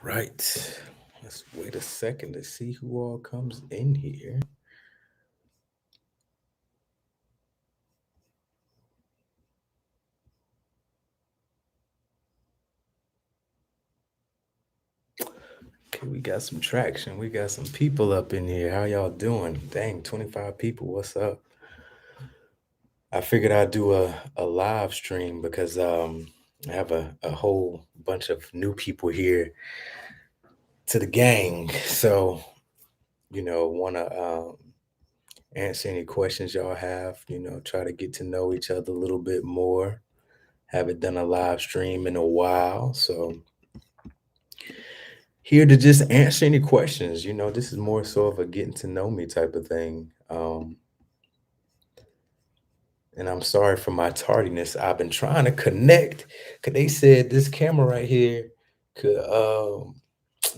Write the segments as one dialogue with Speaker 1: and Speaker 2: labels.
Speaker 1: Right. Let's wait a second to see who all comes in here. Okay, we got some traction. We got some people up in here. How y'all doing? Dang, 25 people. What's up? I figured I'd do a live stream because I have a whole bunch of new people here to the gang. So, wanna answer any questions y'all have, try to get to know each other a little bit more. Haven't done a live stream in a while. So here to just answer any questions. This is more so of a getting to know me type of thing. And I'm sorry for my tardiness. I've been trying to connect because they said this camera right here could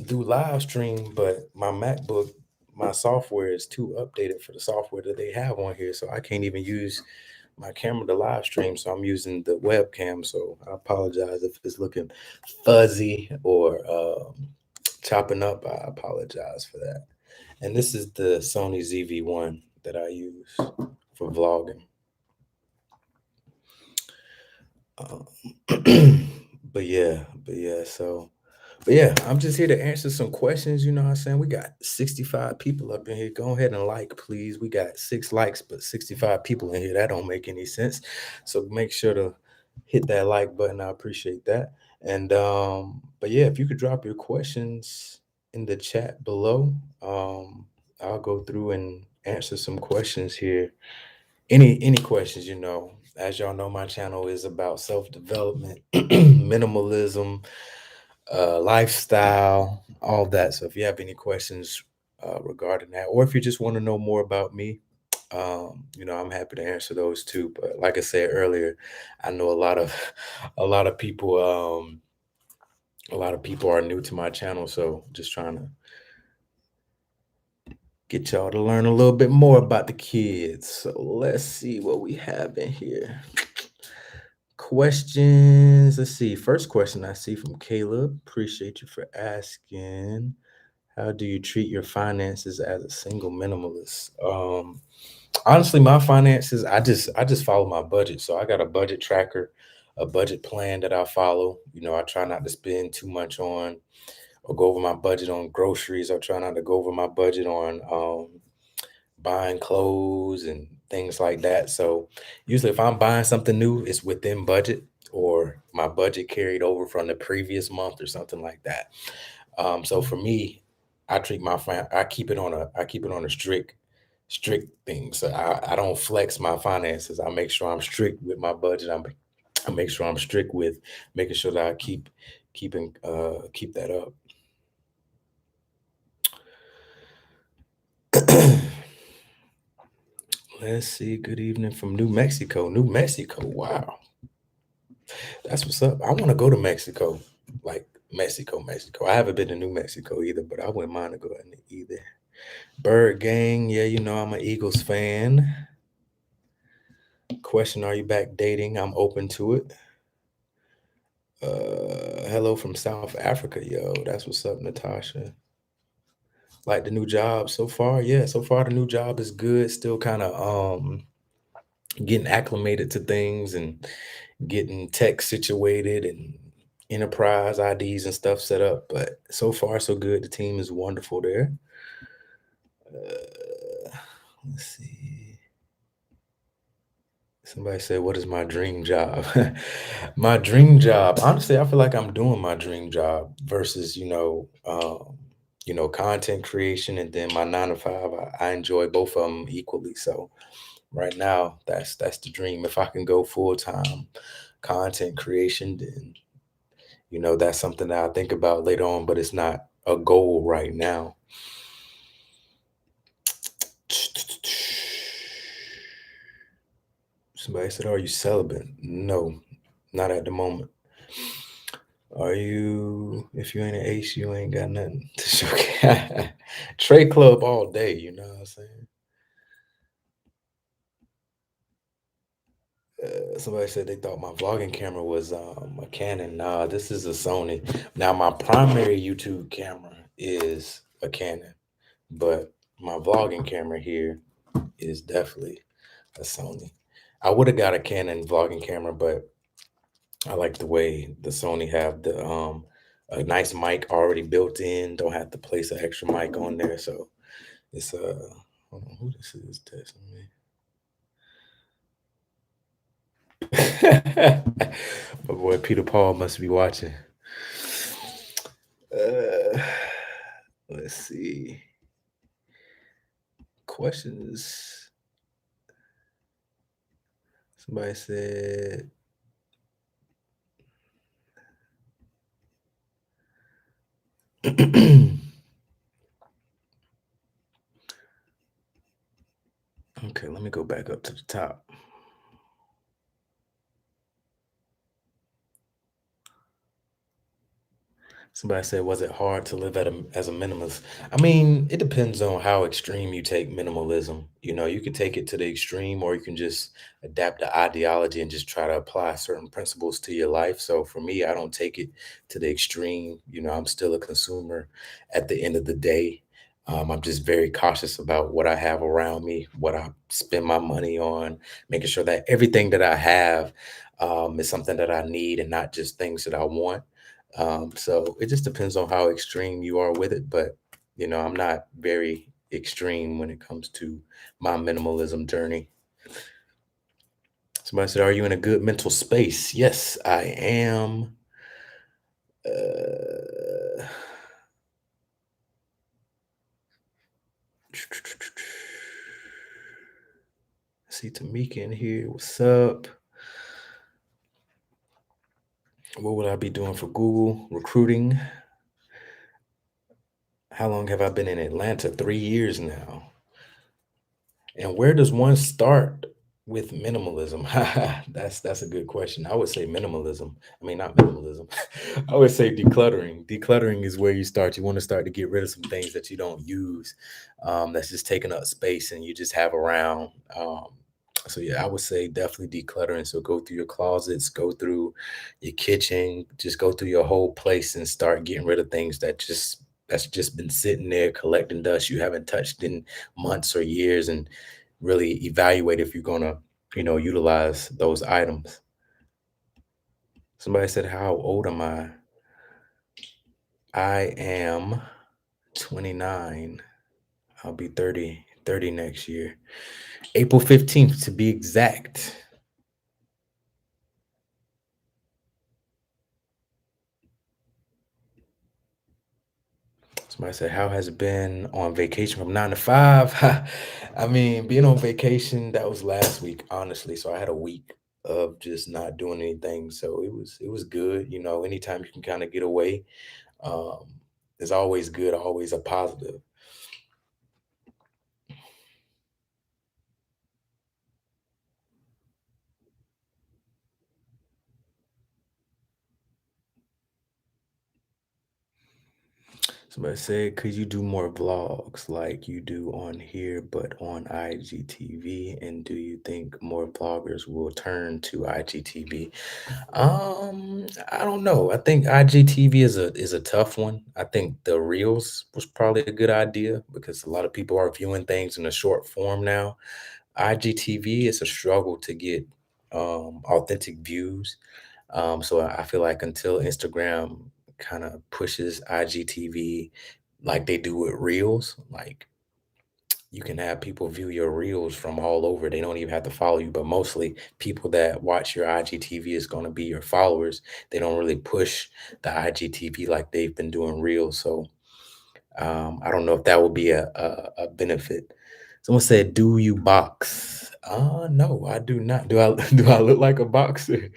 Speaker 1: do live stream, but my MacBook, my software is too updated for the software that they have on here. So I can't even use my camera to live stream. So I'm using the webcam. So I apologize if it's looking fuzzy or chopping up. I apologize for that. And this is the Sony ZV-1 that I use for vlogging. Um, but yeah, I'm just here to answer some questions. You know what I'm saying? We got 65 people up in here. Go ahead and like, please. We got 6 likes, but 65 people in here. That don't make any sense. So make sure to hit that like button. I appreciate that. And but yeah, if you could drop your questions in the chat below, I'll go through and answer some questions here. Any questions, as y'all know, my channel is about self-development, minimalism, lifestyle, all that. So if you have any questions regarding that, or if you just want to know more about me, I'm happy to answer those too. But like I said earlier, I know a lot of people, a lot of people are new to my channel, so just trying to get y'all to learn a little bit more about the kids. So let's see what we have in here. Questions. Let's see. First question I see from Caleb. Appreciate you for asking. How do you treat your finances as a single minimalist? Honestly, my finances, I just follow my budget. So I got a budget tracker, a budget plan that I follow. I try not to spend too much on or go over my budget on groceries. I try not to go over my budget on buying clothes and things like that. So usually if I'm buying something new, it's within budget or my budget carried over from the previous month or something like that. So for me, I keep it on a strict thing. So I don't flex my finances. I make sure I'm strict with my budget. I make sure I'm strict with making sure that I keep that up. Let's see. Good evening from New Mexico. New Mexico. Wow. That's what's up. I want to go to Mexico. Like Mexico. I haven't been to New Mexico either, but I wouldn't mind to go in either. Bird Gang. Yeah, I'm an Eagles fan. Question: Are you back dating? I'm open to it. Hello from South Africa, yo. That's what's up, Natasha. Like the new job so far? Yeah, so far the new job is good. Still kind of getting acclimated to things and getting tech situated and enterprise IDs and stuff set up. But so far, so good. The team is wonderful there. Let's see. Somebody said, "What is my dream job?" My dream job. Honestly, I feel like I'm doing my dream job versus, content creation and then my 9 to 5. I enjoy both of them equally. So right now, that's the dream. If I can go full time content creation, then that's something that I think about later on, but it's not a goal right now. Somebody said, "Are you celibate?" No, not at the moment. Are you? If you ain't an ace, you ain't got nothing to show. Trade club all day. You know what I'm saying? Somebody said they thought my vlogging camera was a Canon. Nah, this is a Sony. Now my primary YouTube camera is a Canon, but my vlogging camera here is definitely a Sony. I would have got a Canon vlogging camera, but I like the way the Sony have the a nice mic already built in. Don't have to place an extra mic on there. So it's hold on, who this is texting me? My boy Peter Paul must be watching. Uh, let's see. Questions. Somebody said, okay, let me go back up to the top. Somebody said, was it hard to live as a minimalist? I mean, it depends on how extreme you take minimalism. You know, you can take it to the extreme, or you can just adapt the ideology and just try to apply certain principles to your life. So for me, I don't take it to the extreme. You know, I'm still a consumer at the end of the day. I'm just very cautious about what I have around me, what I spend my money on, making sure that everything that I have is something that I need and not just things that I want. So it just depends on how extreme you are with it. But, you know, I'm not very extreme when it comes to my minimalism journey. Somebody said, are you in a good mental space? Yes, I am. Uh, see Tamika in here. What's up? What would I be doing for Google? Recruiting. How long have I been in Atlanta? 3 years now. And where does one start with minimalism? That's a good question. I would say minimalism. I mean, not minimalism. I would say decluttering. Decluttering is where you start. You want to start to get rid of some things that you don't use, that's just taking up space and you just have around. So yeah, I would say definitely decluttering. So go through your closets, go through your kitchen, just go through your whole place and start getting rid of things that's just been sitting there collecting dust you haven't touched in months or years, and really evaluate if you're gonna, utilize those items. Somebody said, "How old am I?" I am 29. I'll be 30 next year. April 15th to be exact. Somebody said, "How has it been on vacation from 9 to 5?" I mean, being on vacation, that was last week, honestly. So I had a week of just not doing anything. So it was good. You know, anytime you can kind of get away, um, is always good, always a positive. Somebody said, could you do more vlogs like you do on here, but on IGTV? And do you think more vloggers will turn to IGTV? I don't know. I think IGTV is a tough one. I think the Reels was probably a good idea because a lot of people are viewing things in a short form now. IGTV is a struggle to get authentic views. So I feel like until Instagram kind of pushes IGTV like they do with Reels, like you can have people view your Reels from all over. They don't even have to follow you, but mostly people that watch your IGTV is going to be your followers. They don't really push the IGTV like they've been doing Reels. So I don't know if that would be a benefit. Someone said, "Do you box?" No, I do not. Do I do I look like a boxer?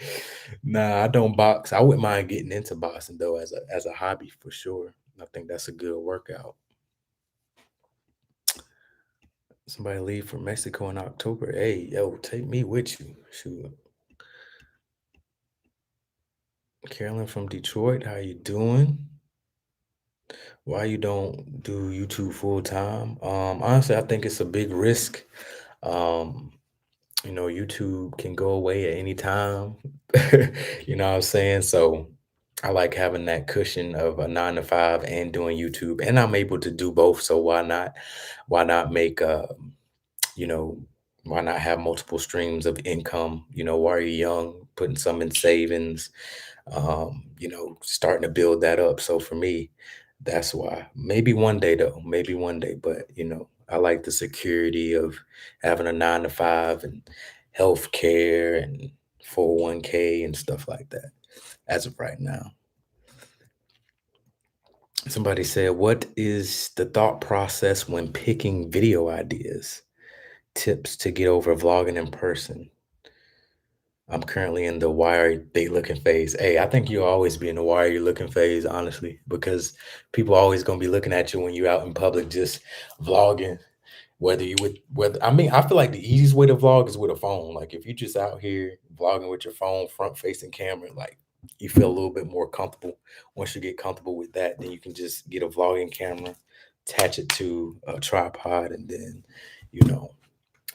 Speaker 1: Nah, I don't box. I wouldn't mind getting into boxing though as a hobby for sure. I think that's a good workout. Somebody leave for Mexico in October. Hey, yo, take me with you. Shoot. Carolyn from Detroit, how you doing? Why you don't do YouTube full time? Honestly, I think it's a big risk. Um, YouTube can go away at any time. You know what I'm saying? So I like having that cushion of a 9 to 5 and doing YouTube, and I'm able to do both. So why not? Why not make you know, why not have multiple streams of income? While you're young, putting some in savings, starting to build that up. So for me, that's why. Maybe one day though, maybe one day, but I like the security of having a 9 to 5 and health care and 401k and stuff like that as of right now. Somebody said, what is the thought process when picking video ideas? Tips to get over vlogging in person. I'm currently in the why are they looking phase. Hey, I think you'll always be in the why are you looking phase, honestly, because people always gonna be looking at you when you're out in public just vlogging. Whether I mean, I feel like the easiest way to vlog is with a phone. Like if you're just out here vlogging with your phone, front facing camera, like you feel a little bit more comfortable. Once you get comfortable with that, then you can just get a vlogging camera, attach it to a tripod, and then you know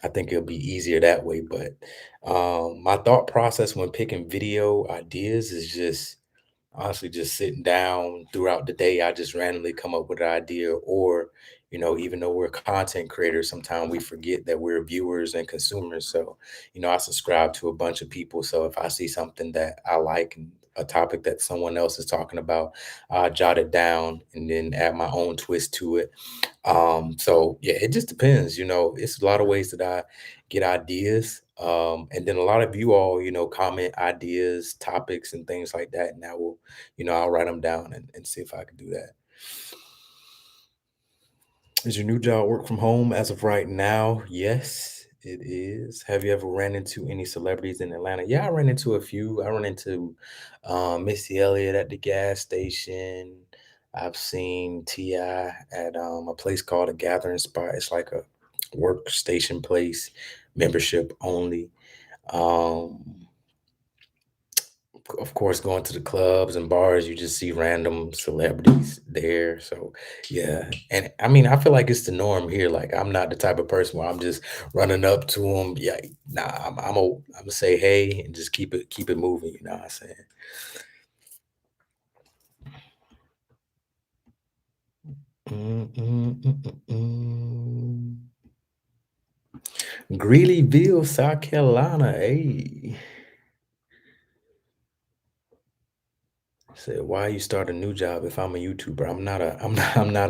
Speaker 1: I think it'll be easier that way. But my thought process when picking video ideas is just honestly just sitting down throughout the day. I just randomly come up with an idea, or even though we're content creators, sometimes we forget that we're viewers and consumers. So I subscribe to a bunch of people. So if I see something that I like and a topic that someone else is talking about, I jot it down and then add my own twist to it. So yeah, it just depends. It's a lot of ways that I get ideas. And then a lot of you all, comment ideas, topics, and things like that. And I will, I'll write them down and see if I can do that. Is your new job work from home as of right now? Yes, it is. Have you ever ran into any celebrities in Atlanta? Yeah, I ran into a few. I ran into Missy Elliott at the gas station. I've seen T.I. at a place called a Gathering Spot. It's like a workstation place, membership only. Um, of course, going to the clubs and bars, you just see random celebrities there. So, yeah. And I mean, I feel like it's the norm here. Like, I'm not the type of person where I'm just running up to them. Yeah, nah, I'm gonna say hey and just keep it moving. You know what I'm saying? Mm, mm, mm, mm. Greeleyville, South Carolina. Hey, said why you start a new job if I'm a YouTuber? I'm not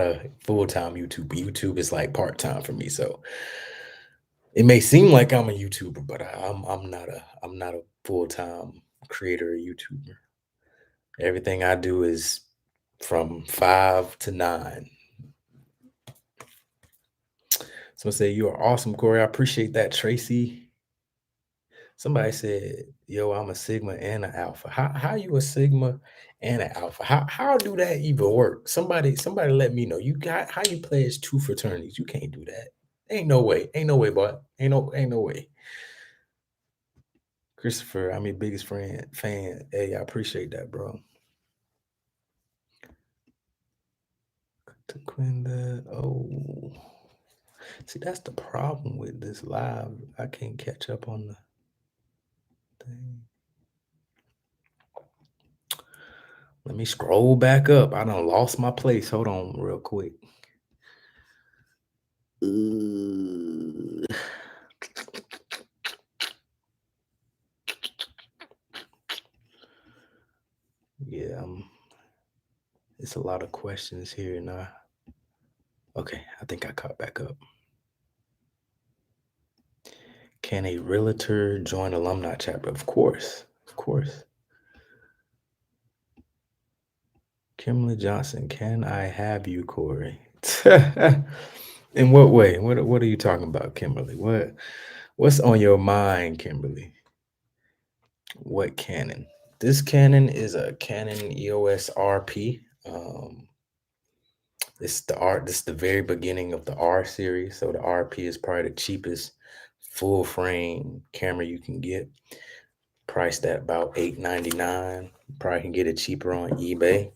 Speaker 1: a full-time YouTuber. YouTube is like part-time for me. So it may seem like I'm a YouTuber, but I'm not a full-time creator or YouTuber. Everything I do is from 5 to 9. Someone say you are awesome, Corey. I appreciate that, Tracy. Somebody said, "Yo, I'm a Sigma and an Alpha." How you a Sigma and an Alpha? How do that even work? Somebody let me know. You got how you pledge 2 fraternities? You can't do that. Ain't no way. Ain't no way, boy. Ain't no way. Christopher, I'm your biggest fan. Hey, I appreciate that, bro. To Quinda. Oh, see, that's the problem with this live. I can't catch up on the thing. Let me scroll back up. I done lost my place. Hold on real quick. Uh, yeah, it's a lot of questions here now. Okay, I think I caught back up. Can a realtor join alumni chapter? Of course, of course. Kimberly Johnson, can I have you, Corey? In what way? What are you talking about, Kimberly? What's on your mind, Kimberly? What Canon? This Canon is a Canon EOS RP. This is the very beginning of the R series. So the RP is probably the cheapest full frame camera you can get. Priced at about $899. Probably can get it cheaper on eBay.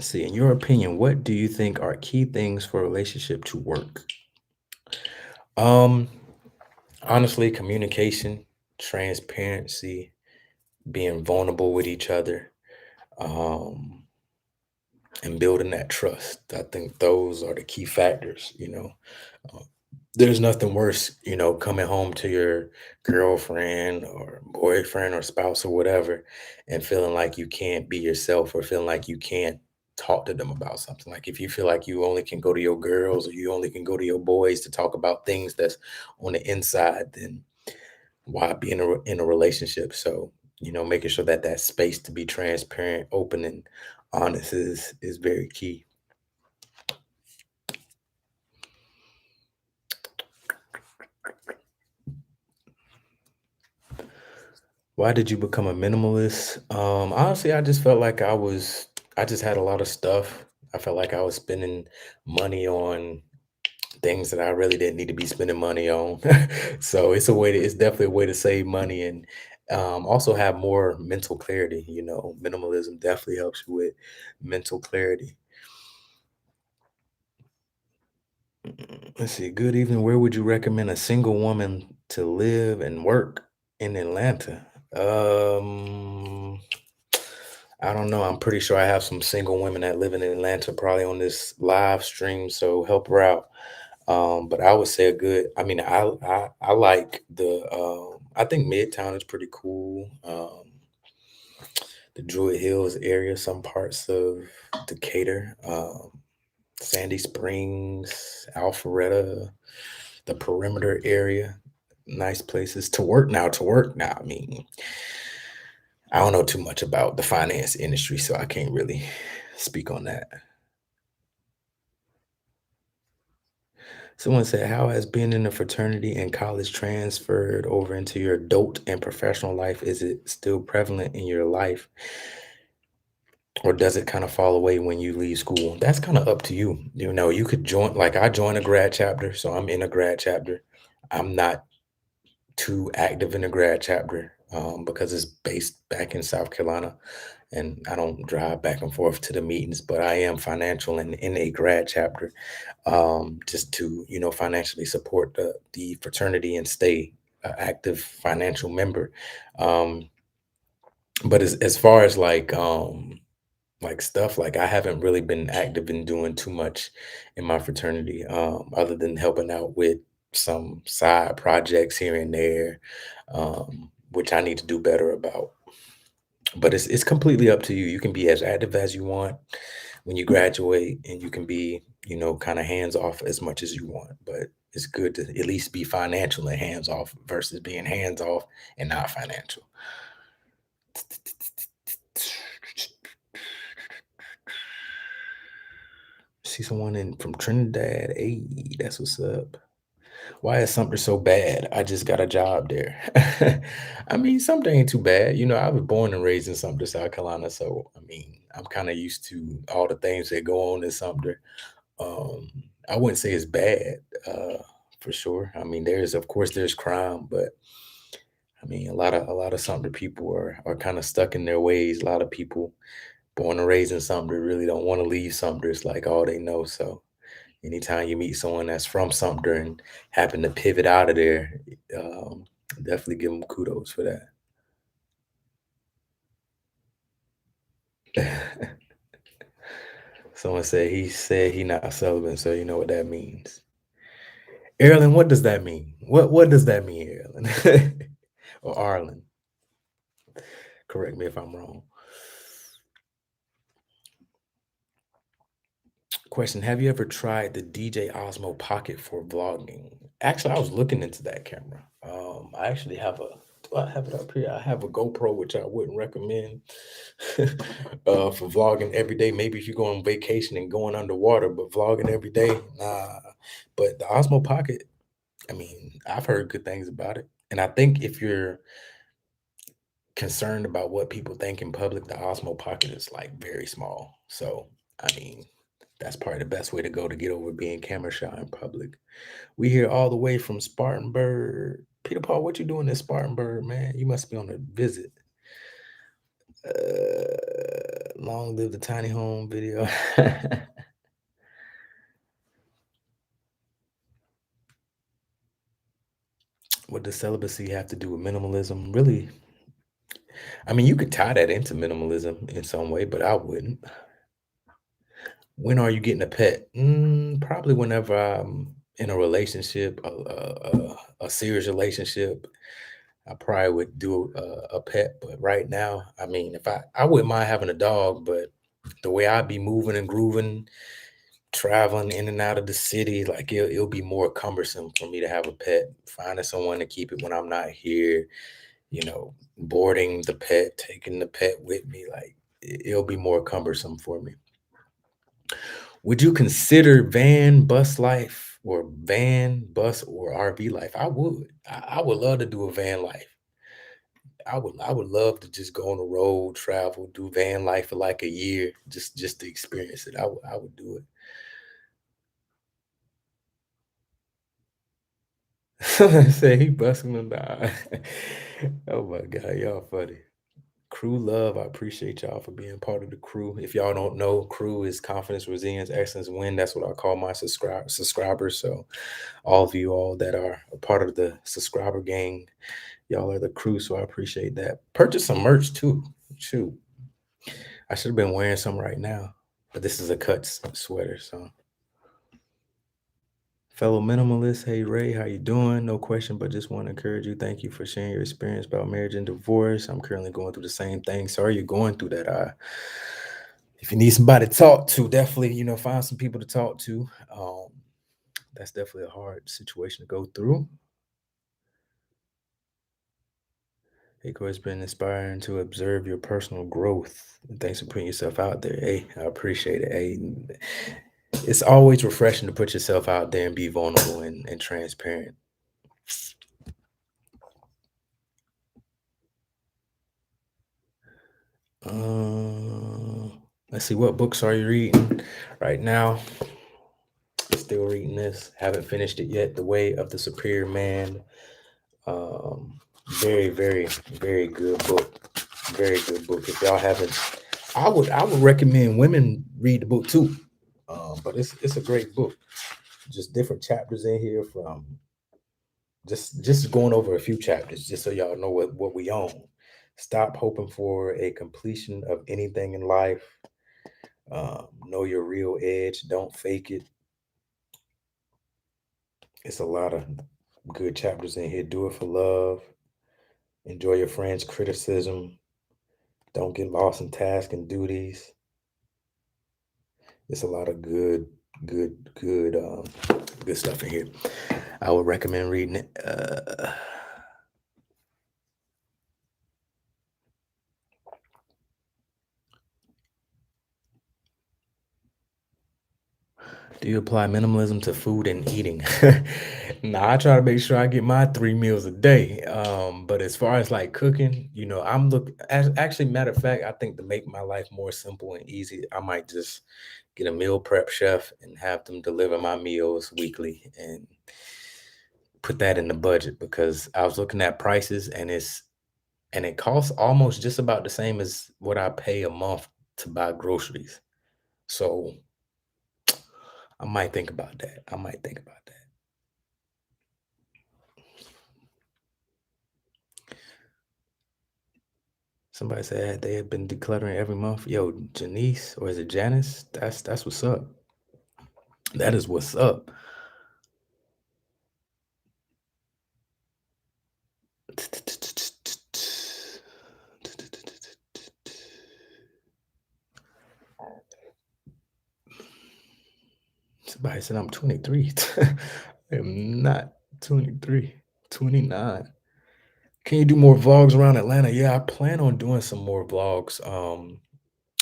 Speaker 1: See, in your opinion, what do you think are key things for a relationship to work? Um, Honestly, communication, transparency, being vulnerable with each other, um, and building that trust. I think those are the key factors, you know. Uh, there's nothing worse, coming home to your girlfriend or boyfriend or spouse or whatever and feeling like you can't be yourself or feeling like you can't talk to them about something. Like if you feel like you only can go to your girls or you only can go to your boys to talk about things that's on the inside, then why be in a relationship? So, making sure that that space to be transparent, open, and honest is very key. Why did you become a minimalist? Honestly, I just felt like I just had a lot of stuff. I felt like I was spending money on things that I really didn't need to be spending money on. So it's definitely a way to save money and also have more mental clarity. Minimalism definitely helps you with mental clarity. Let's see. Good evening. Where would you recommend a single woman to live and work in Atlanta? Um, I don't know. I'm pretty sure I have some single women that live in Atlanta probably on this live stream, so help her out. But I would say a good. I mean, I like the. I think Midtown is pretty cool. The Druid Hills area, some parts of Decatur, Sandy Springs, Alpharetta, the perimeter area. Nice places to work now. To work now. I mean, I don't know too much about the finance industry, so I can't really speak on that. Someone said, "How has being in a fraternity and college transferred over into your adult and professional life? Is it still prevalent in your life, or does it kind of fall away when you leave school?" That's kind of up to you. You could join, like I joined a grad chapter, so I'm in a grad chapter. I'm not too active in a grad chapter because it's based back in South Carolina, and I don't drive back and forth to the meetings, but I am financial and in a grad chapter just to financially support the fraternity and stay an active financial member. Um, but as far as like stuff like I haven't really been active in doing too much in my fraternity other than helping out with some side projects here and there, which I need to do better about. But it's completely up to you. You can be as active as you want when you graduate, and you can be, kind of hands off as much as you want. But it's good to at least be financial and hands off versus being hands off and not financial. See someone in from Trinidad. Hey, that's what's up. Why is something so bad? I just got a job there. I mean, something ain't too bad. I was born and raised in Sumter, South Carolina, so I mean, I'm kind of used to all the things that go on in Sumter. Um, I wouldn't say it's bad, for sure. I mean, of course there's crime, but I mean, a lot of Sumter people are kind of stuck in their ways. A lot of people born and raised in Sumter really don't want to leave Sumter. It's like all they know. So anytime you meet someone that's from Sumter and happen to pivot out of there, um, definitely give them kudos for that. Someone said he not celibate, so you know what that means. Erlen, what does that mean? What does that mean, Erlen? Or Arlen? Correct me if I'm wrong. Question: Have you ever tried the DJ Osmo Pocket for vlogging? Actually, I was looking into that camera. I actually have a. Do I have it up here? I have a GoPro, which I wouldn't recommend for vlogging every day. Maybe if you go on vacation and going underwater, but vlogging every day, nah. But the Osmo Pocket, I mean, I've heard good things about it, and I think if you're concerned about what people think in public, the Osmo Pocket is like very small. So, I mean, that's probably the best way to go to get over being camera shy in public. We hear all the way from Spartanburg. Peter Paul, what you doing in Spartanburg, man? You must be on a visit. Long live the tiny home video. What does celibacy have to do with minimalism? Really, I mean, you could tie that into minimalism in some way, but I wouldn't. When are you getting a pet? Probably whenever I'm in a relationship, a serious relationship. I probably would do a pet, but right now, I mean, if I wouldn't mind having a dog, but the way I'd be moving and grooving, traveling in and out of the city, like it'll be more cumbersome for me to have a pet. Finding someone to keep it when I'm not here, boarding the pet, taking the pet with me, like it'll be more cumbersome for me. Would you consider van, bus life, or van, bus, or RV life? I would. I would love to do a van life. I would love to just go on the road, travel, do van life for like a year, just to experience it. I would do it. Say he busting them down. Oh my God, y'all funny. Crew love, I appreciate y'all for being part of the crew. If y'all don't know, crew is confidence, resilience, excellence, win. That's what I call my subscribers. So all of you all that are a part of the subscriber gang, y'all are the crew. So I appreciate that. Purchase some merch too. Shoot, I should have been wearing some right now, but this is a sweater. So fellow minimalist, hey Ray, how you doing? No question, but just want to encourage you. Thank you for sharing your experience about marriage and divorce. I'm currently going through the same thing. Sorry you're going through that. If you need somebody to talk to, definitely, find some people to talk to. That's definitely a hard situation to go through. Hey, it's been inspiring to observe your personal growth. Thanks for putting yourself out there. Hey, I appreciate it. Hey, it's always refreshing to put yourself out there and be vulnerable and transparent. Uh, let's see, what books are you reading right now? Still reading this. Haven't finished it yet. The Way of the Superior Man. Um, very, very, very good book. Very good book. If y'all haven't, I would recommend women read the book too. But it's a great book. Just different chapters in here from just going over a few chapters, just so y'all know what we own. Stop hoping for a completion of anything in life. Know your real edge. Don't fake it. It's a lot of good chapters in here. Do it for love. Enjoy your friends' criticism. Don't get lost in tasks and duties. It's a lot of good stuff in here. I would recommend reading it. Do you apply minimalism to food and eating? Nah, I try to make sure I get my 3 meals a day. But as far as like cooking, actually, matter of fact, I think to make my life more simple and easy, I might just get a meal prep chef and have them deliver my meals weekly and put that in the budget because I was looking at prices and it costs almost just about the same as what I pay a month to buy groceries. So I might think about that. I might think about that. Somebody said they had been decluttering every month. Yo, Janice, or is it Janice? That's what's up. That is what's up. Somebody said I'm 23. I am not 23, 29. Can you do more vlogs around Atlanta? Yeah, I plan on doing some more vlogs.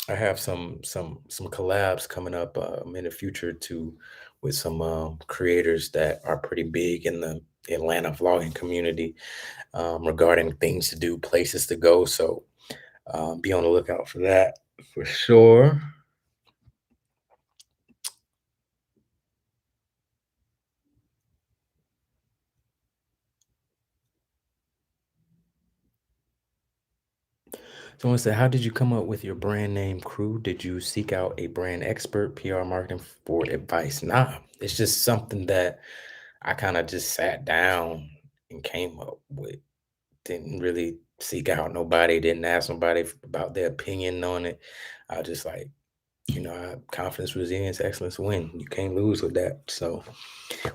Speaker 1: I have some collabs coming up in the future too with some creators that are pretty big in the Atlanta vlogging community regarding things to do, places to go. So be on the lookout for that for sure. Someone said, how did you come up with your brand name crew? Did you seek out a brand expert, PR marketing for advice? Nah, it's just something that I kind of just sat down and came up with. Didn't really seek out nobody, didn't ask nobody about their opinion on it. I just like, confidence, resilience, excellence, win. You can't lose with that. So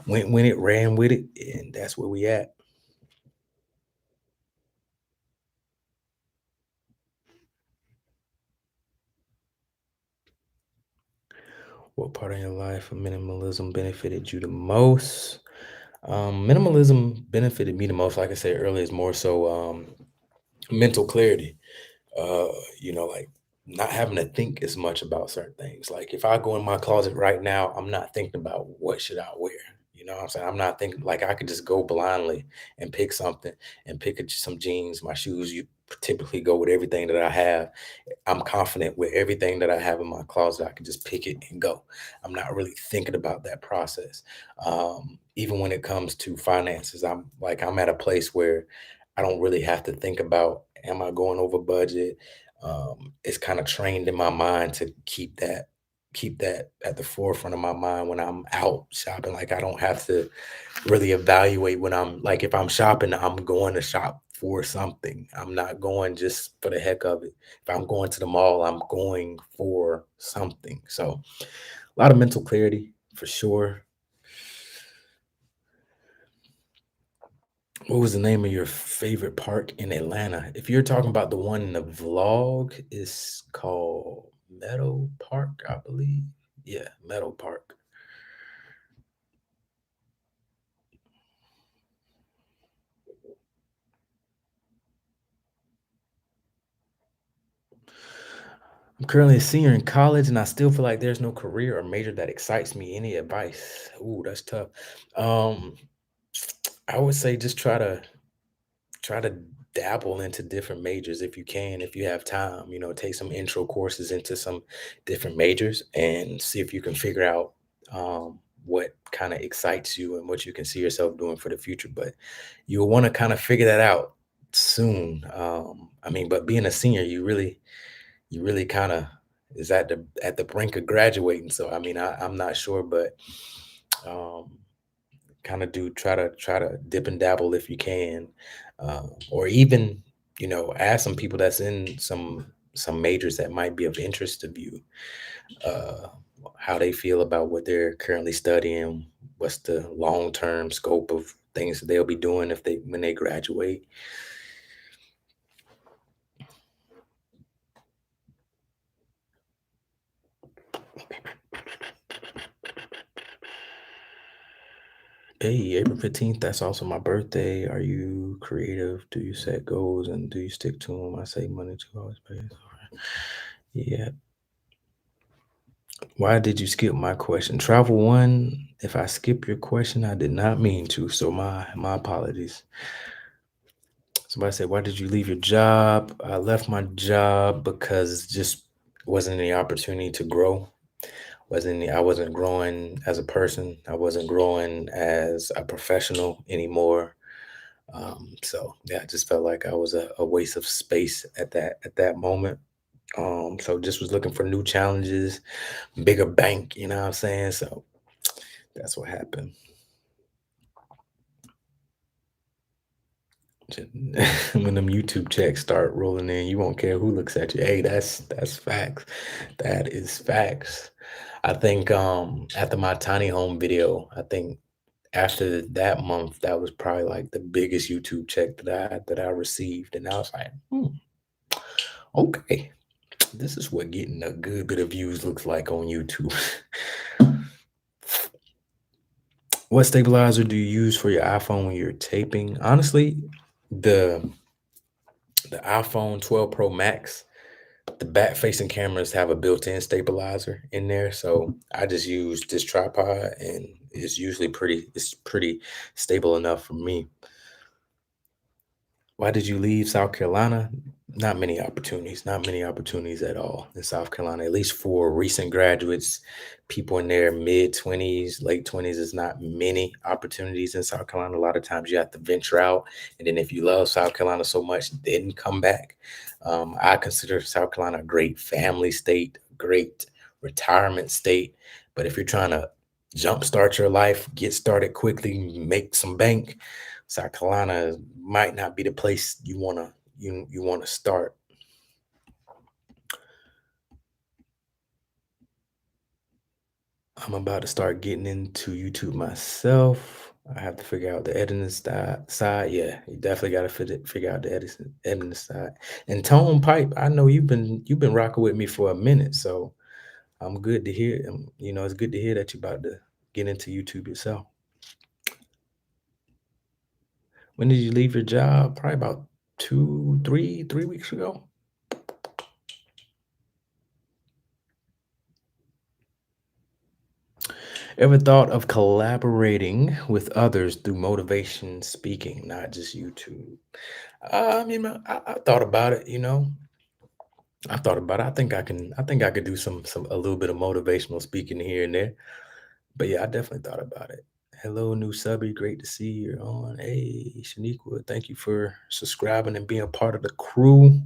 Speaker 1: when it ran with it, and that's where we at. What part of your life of minimalism benefited you the most? Minimalism benefited me the most, like I said earlier, is more so mental clarity. uh like not having to think as much about certain things. Like if I go in my closet right now, I'm not thinking about what should I wear. You know what I'm saying? I'm not thinking, like, I could just go blindly and pick something, and pick some jeans, my shoes. You typically go with everything that I have. I'm confident with everything that I have in my closet. I can just pick it and go. I'm not really thinking about that process. Even when it comes to finances, I'm at a place where I don't really have to think about, am I going over budget? It's kind of trained in my mind to keep that at the forefront of my mind when I'm out shopping. Like I don't have to really evaluate when I'm like, if I'm shopping, I'm going to shop for something. I'm not going just for the heck of it. If I'm going to the mall, I'm going for something. So a lot of mental clarity for sure. What was the name of your favorite park in Atlanta? If you're talking about the one in the vlog, it's called Meadow Park, I believe. Yeah, Meadow Park. I'm currently a senior in college and I still feel like there's no career or major that excites me. Any advice? Ooh, that's tough. Um, I would say just try to dabble into different majors if you can, if you have time. Take some intro courses into some different majors and see if you can figure out what kind of excites you and what you can see yourself doing for the future. But you'll want to kind of figure that out soon. But being a senior, you really kind of is at the brink of graduating. So I'm not sure, but um, kind of do try to dip and dabble if you can, or even ask some people that's in some majors that might be of interest to you, uh, how they feel about what they're currently studying, what's the long term scope of things that they'll be doing if they when they graduate. Hey, April 15th, that's also my birthday. Are you creative? Do you set goals and do you stick to them? I save money to always pay. Yeah. Why did you skip my question? Travel one. If I skip your question, I did not mean to. So my apologies. Somebody said, why did you leave your job? I left my job because just wasn't any opportunity to grow. I wasn't growing as a person. I wasn't growing as a professional anymore. So yeah, I just felt like I was a waste of space at that moment. So just was looking for new challenges, bigger bank, you know what I'm saying? So that's what happened. When them YouTube checks start rolling in, you won't care who looks at you. Hey, that's facts. That is facts. I think after my tiny home video, I think after that month, that was probably like the biggest YouTube check that I received. And I was like, okay, this is what getting a good bit of views looks like on YouTube. What stabilizer do you use for your iPhone when you're taping? Honestly, the the iPhone 12 Pro Max, the back facing cameras have a built-in stabilizer in there. So I just use this tripod and it's pretty stable enough for me. Why did you leave South Carolina? Not many opportunities at all in South Carolina, at least for recent graduates, people in their mid 20s, late 20s, is not many opportunities in South Carolina. A lot of times you have to venture out. And then if you love South Carolina so much, then come back. I consider South Carolina a great family state, great retirement state. But if you're trying to jumpstart your life, get started quickly, make some bank, South Carolina might not be the place you want to start. I'm about to start getting into YouTube myself. I have to figure out the editing side. Yeah, you definitely got to figure out the editing side. And tone pipe. I know you've been rocking with me for a minute, so I'm good to hear. It's good to hear that you're about to get into YouTube yourself. When did you leave your job? Probably about 3 weeks ago. Ever thought of collaborating with others through motivation speaking, not just YouTube? I thought about it. I thought about it. I think I could do some a little bit of motivational speaking here and there. But yeah, I definitely thought about it. Hello, new subby. Great to see you on. Hey, Shaniqua, thank you for subscribing and being a part of the crew.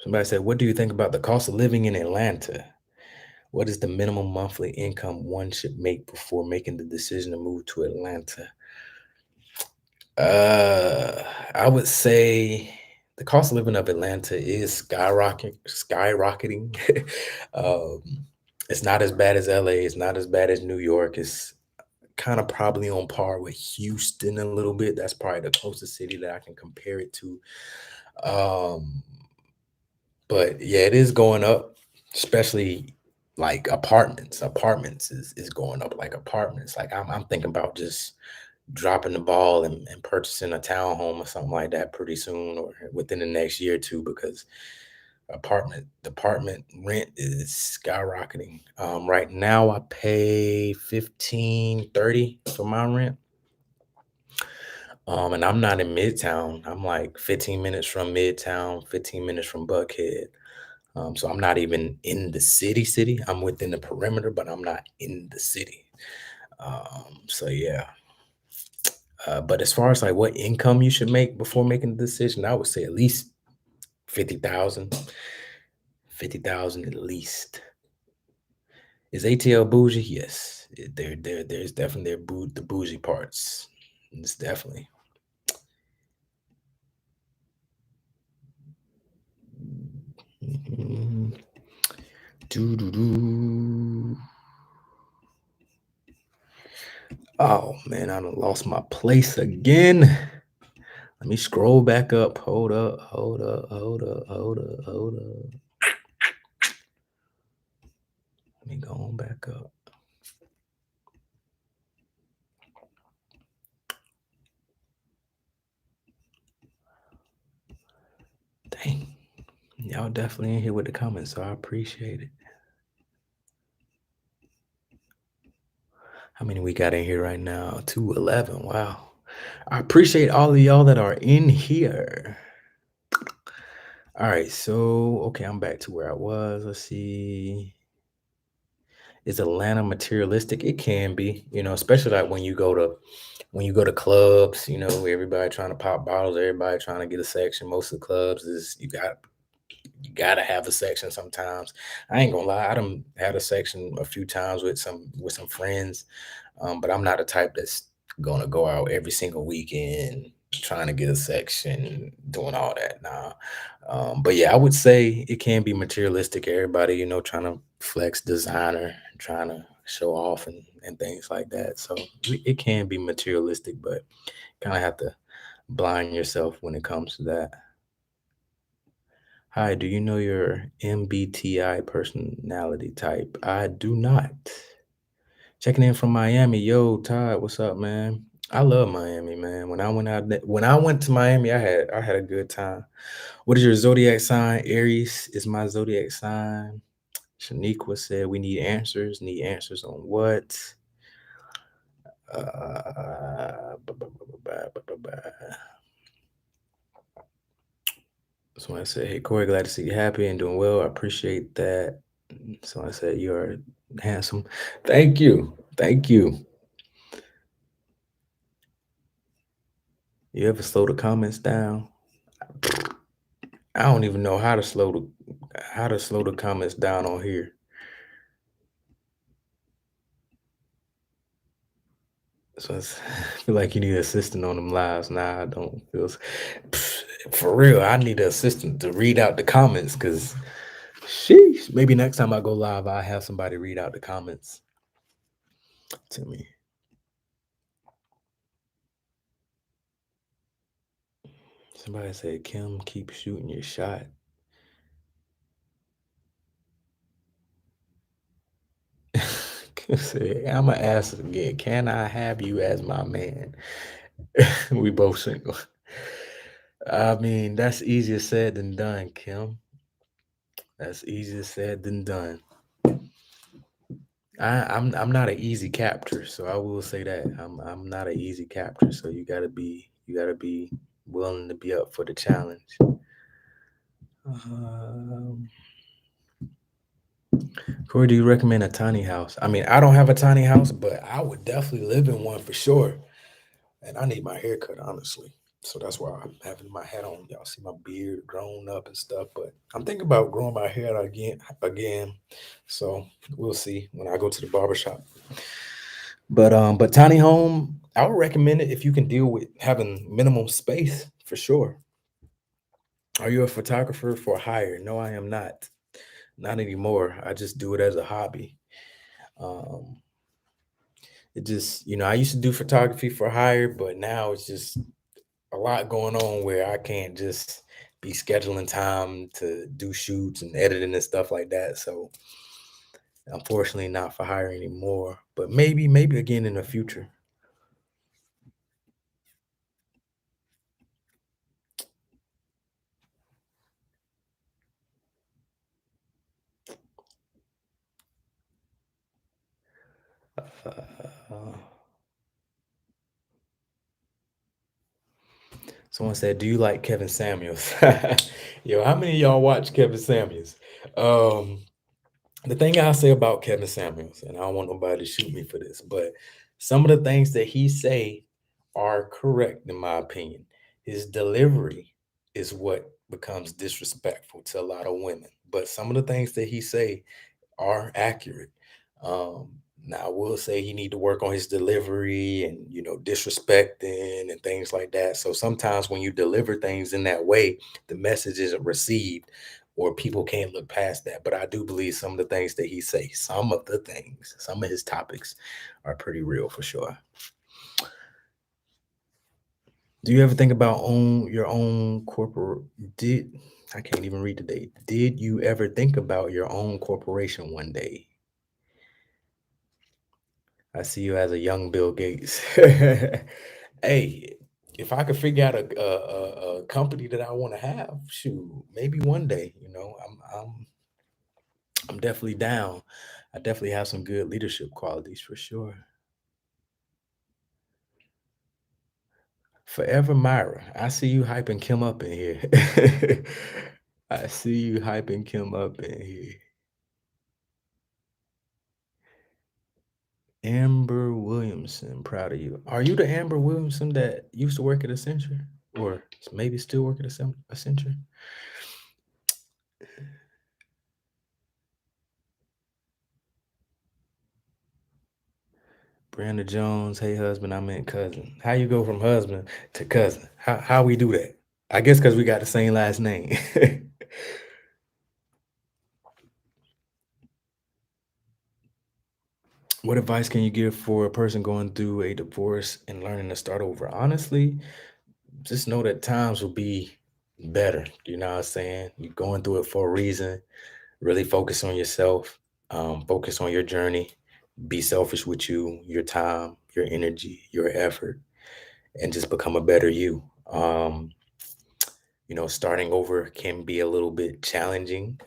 Speaker 1: Somebody said, "What do you think about the cost of living in Atlanta? What is the minimum monthly income one should make before making the decision to move to Atlanta?" Uh, I would say the cost of living of Atlanta is skyrocketing. um, it's not as bad as LA. It's not as bad as New York. It's kind of probably on par with Houston a little bit. That's probably the closest city that I can compare it to. Um, but yeah, it is going up, especially like apartments. Apartments is going up like apartments. Like I'm thinking about just dropping the ball and purchasing a townhome or something like that pretty soon or within the next year or two because apartment rent is skyrocketing. Right now I pay 15-30 for my rent. And I'm not in Midtown. I'm like 15 minutes from Midtown, 15 minutes from Buckhead. So I'm not even in the city. I'm within the perimeter, but I'm not in the city. So yeah. But as far as like what income you should make before making the decision, I would say at least 50,000, 50,000 at least. Is ATL bougie? Yes. There's definitely the bougie parts. It's definitely. Mhm. Doo-doo-doo. Oh man, I done lost my place again. Let me scroll back up. Hold up, hold up, hold up, hold up, hold up. Let me go on back up. Dang. Y'all definitely in here with the comments, so I appreciate it. How many we got in here right now? 211. Wow. I appreciate all of y'all that are in here. All right, so okay, I'm back to where I was. Let's see. Is Atlanta materialistic? It can be, especially like when you go to clubs, everybody trying to pop bottles, everybody trying to get a section. Most of the clubs is you gotta have a section sometimes. I ain't gonna lie, I done had a section a few times with some friends, but I'm not a type that's gonna go out every single weekend trying to get a section, doing all that. Nah. But yeah, I would say it can be materialistic. Everybody, trying to flex designer, trying to show off and things like that. So it can be materialistic, but kind of have to blind yourself when it comes to that. Hi, do you know your MBTI personality type? I do not. Checking in from Miami. Yo, Todd, what's up, man? I love Miami, man. When I went to Miami, I had a good time. What is your zodiac sign? Aries is my zodiac sign. Shaniqua said we need answers. Need answers on what? Somebody said, "Hey Corey, glad to see you happy and doing well. I appreciate that." Somebody said, "You are handsome." Thank you. Thank you. You ever slow the comments down? I don't even know how to slow the comments down on here. So I feel like you need an assistant on them lives. Nah, I don't feel for real. I need an assistant to read out the comments because sheesh. Maybe next time I go live, I'll have somebody read out the comments to me. Somebody said, Kim, keep shooting your shot. I'm gonna ask again. Can I have you as my man? We both single. I mean, that's easier said than done, Kim. That's easier said than done. I'm not an easy capture, so I will say that I'm not an easy capture. So you gotta be willing to be up for the challenge. Um, Corey, do you recommend a tiny house? I mean, I don't have a tiny house, but I would definitely live in one for sure. And I need my hair cut, honestly. So that's why I'm having my hat on. Y'all see my beard grown up and stuff. But I'm thinking about growing my hair out again. So we'll see when I go to the barber shop. But tiny home, I would recommend it if you can deal with having minimum space for sure. Are you a photographer for hire? No, I am not. Not anymore. I just do it as a hobby. Um, it just, I used to do photography for hire, but now it's just a lot going on where I can't just be scheduling time to do shoots and editing and stuff like that. So unfortunately not for hire anymore. But maybe again in the future. Uh, Someone said, "Do you like Kevin Samuels?" Yo, how many of y'all watch Kevin Samuels? Um, the thing I say about Kevin Samuels, and I don't want nobody to shoot me for this, but some of the things that he say are correct in my opinion. His delivery is what becomes disrespectful to a lot of women. But some of the things that he say are accurate. Now I will say he need to work on his delivery and disrespecting and things like that. So sometimes when you deliver things in that way, the message isn't received or people can't look past that. But I do believe some of the things that he say, some of his topics are pretty real for sure. Do you ever think about own your own corporate did I can't even read the date. Did you ever think about your own corporation one day? I see you as a young Bill Gates. Hey, if I could figure out a company that I want to have, shoot, maybe one day. I'm definitely down. I definitely have some good leadership qualities for sure. Forever Myra, I see you hyping Kim up in here. I see you hyping Kim up in here. Amber Williamson, proud of you. Are you the Amber Williamson that used to work at Accenture, or maybe still work at Accenture? Brandon Jones, hey husband, I meant cousin. How you go from husband to cousin? How we do that? I guess because we got the same last name. What advice can you give for a person going through a divorce and learning to start over? Honestly, just know that times will be better. You know what I'm saying? You're going through it for a reason. Really focus on yourself. Focus on your journey. Be selfish with your time, your energy, your effort, and just become a better you. Starting over can be a little bit challenging,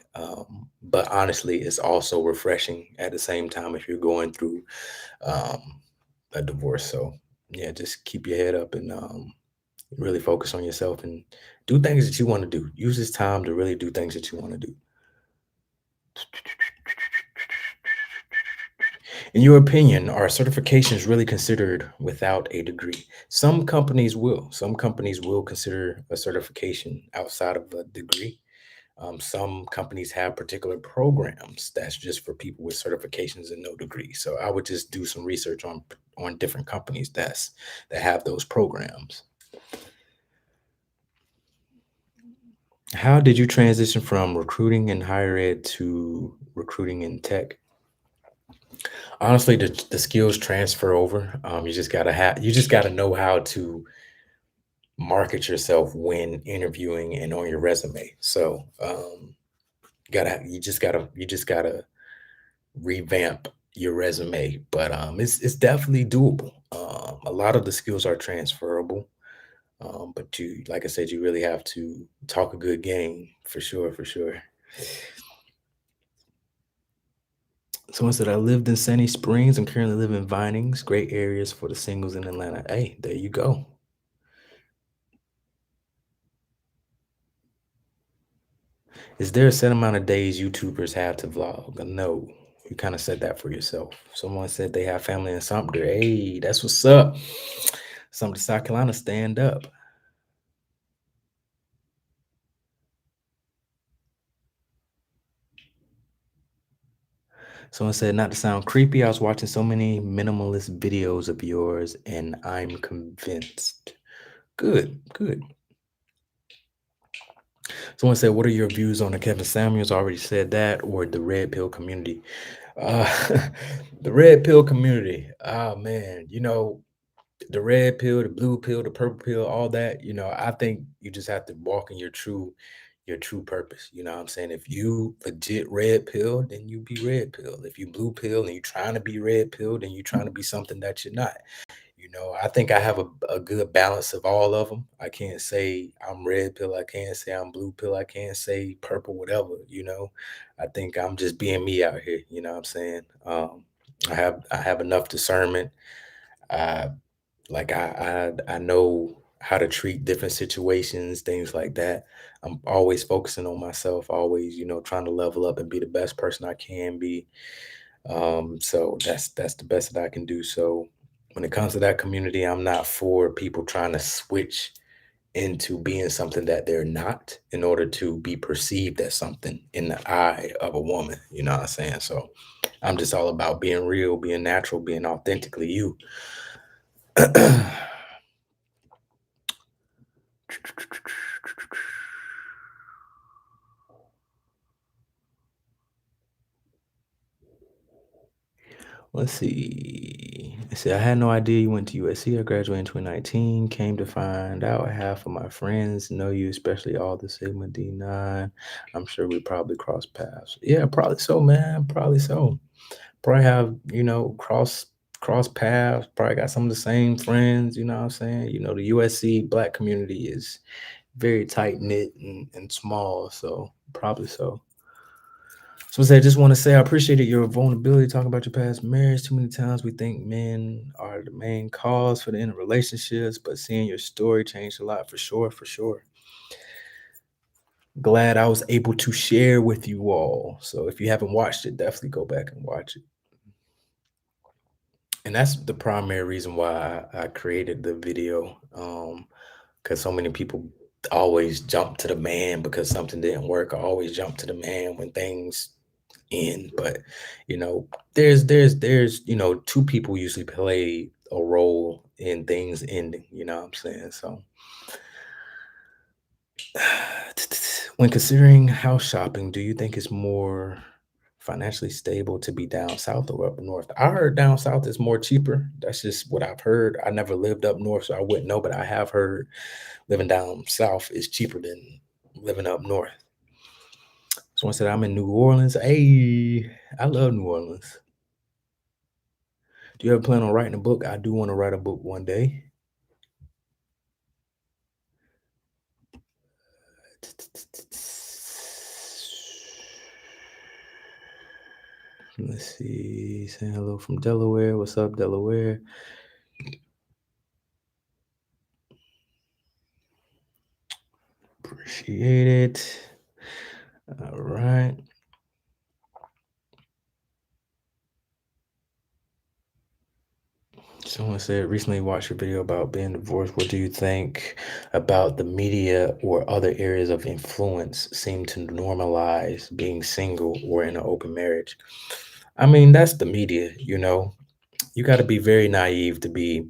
Speaker 1: but honestly, it's also refreshing at the same time if you're going through um, a divorce. So, yeah, just keep your head up and Really focus on yourself and do things that you want to do. Use this time to really do things that you want to do. In your opinion, are certifications really considered without a degree? Some companies will. Some companies will consider a certification outside of a degree. Some companies have particular programs that's just for people with certifications and no degree. So I would just do some research on different companies that have those programs. How did you transition from recruiting in higher ed to recruiting in tech? Honestly, the skills transfer over. You just gotta know how to market yourself when interviewing and on your resume. So you just gotta revamp your resume. But it's definitely doable. A lot of the skills are transferable. But you, like I said, you really have to talk a good game for sure, for sure. Someone said, I lived in Sandy Springs. I'm currently living in Vinings, great areas for the singles in Atlanta. Hey, there you go. Is there a set amount of days YouTubers have to vlog? No, you kind of said that for yourself. Someone said they have family in Sumter. Hey, that's what's up. Sumter, South Carolina, stand up. Someone said, not to sound creepy, I was watching so many minimalist videos of yours and I'm convinced. Good, good. Someone said, what are your views on the Kevin Samuels? I already said that, or the red pill community. Uh, the red pill community. Oh man, the red pill, the blue pill, the purple pill, all that. I think you just have to walk in your true purpose. You know what I'm saying? If you legit red pill, then you be red pill. If you blue pill and you trying to be red pill, then you trying to be something that you're not. I think I have a good balance of all of them. I can't say I'm red pill. I can't say I'm blue pill. I can't say purple, whatever. I think I'm just being me out here. You know what I'm saying? I have enough discernment. I I know how to treat different situations, things like that. I'm always focusing on myself, always, trying to level up and be the best person I can be. So that's the best that I can do. So when it comes to that community, I'm not for people trying to switch into being something that they're not in order to be perceived as something in the eye of a woman. You know what I'm saying? So I'm just all about being real, being natural, being authentically you. Let's see. I said, I had no idea you went to USC. I graduated in 2019. Came to find out half of my friends know you, especially all the Sigma D9. I'm sure we probably cross paths. Yeah, probably so, man. Probably so. Probably have, cross paths. Probably got some of the same friends. You know what I'm saying? The USC Black community is very tight knit and small. So probably so. So I just want to say I appreciated your vulnerability, talking about your past marriage. Too many times we think men are the main cause for the end of relationships, but seeing your story changed a lot for sure, for sure. Glad I was able to share with you all. So if you haven't watched it, definitely go back and watch it. And that's the primary reason why I created the video. Because so many people always jump to the man because something didn't work. I always jump to the man when things end. But you know, there's two people usually play a role in things ending. You know what I'm saying? So when considering house shopping, do you think it's more financially stable to be down south or up north? I heard down south is more cheaper. That's just what I've heard. I never lived up north, so I wouldn't know, but I have heard living down south is cheaper than living up north. Someone said I'm in New Orleans. Hey, I love New Orleans. Do you ever plan on writing a book? I do want to write a book one day. Let's see. Saying hello from Delaware. What's up, Delaware? Appreciate it. All right. Someone said recently watched your video about being divorced. What do you think about the media or other areas of influence seem to normalize being single or in an open marriage? I mean, that's the media, you know. You got to be very naive to be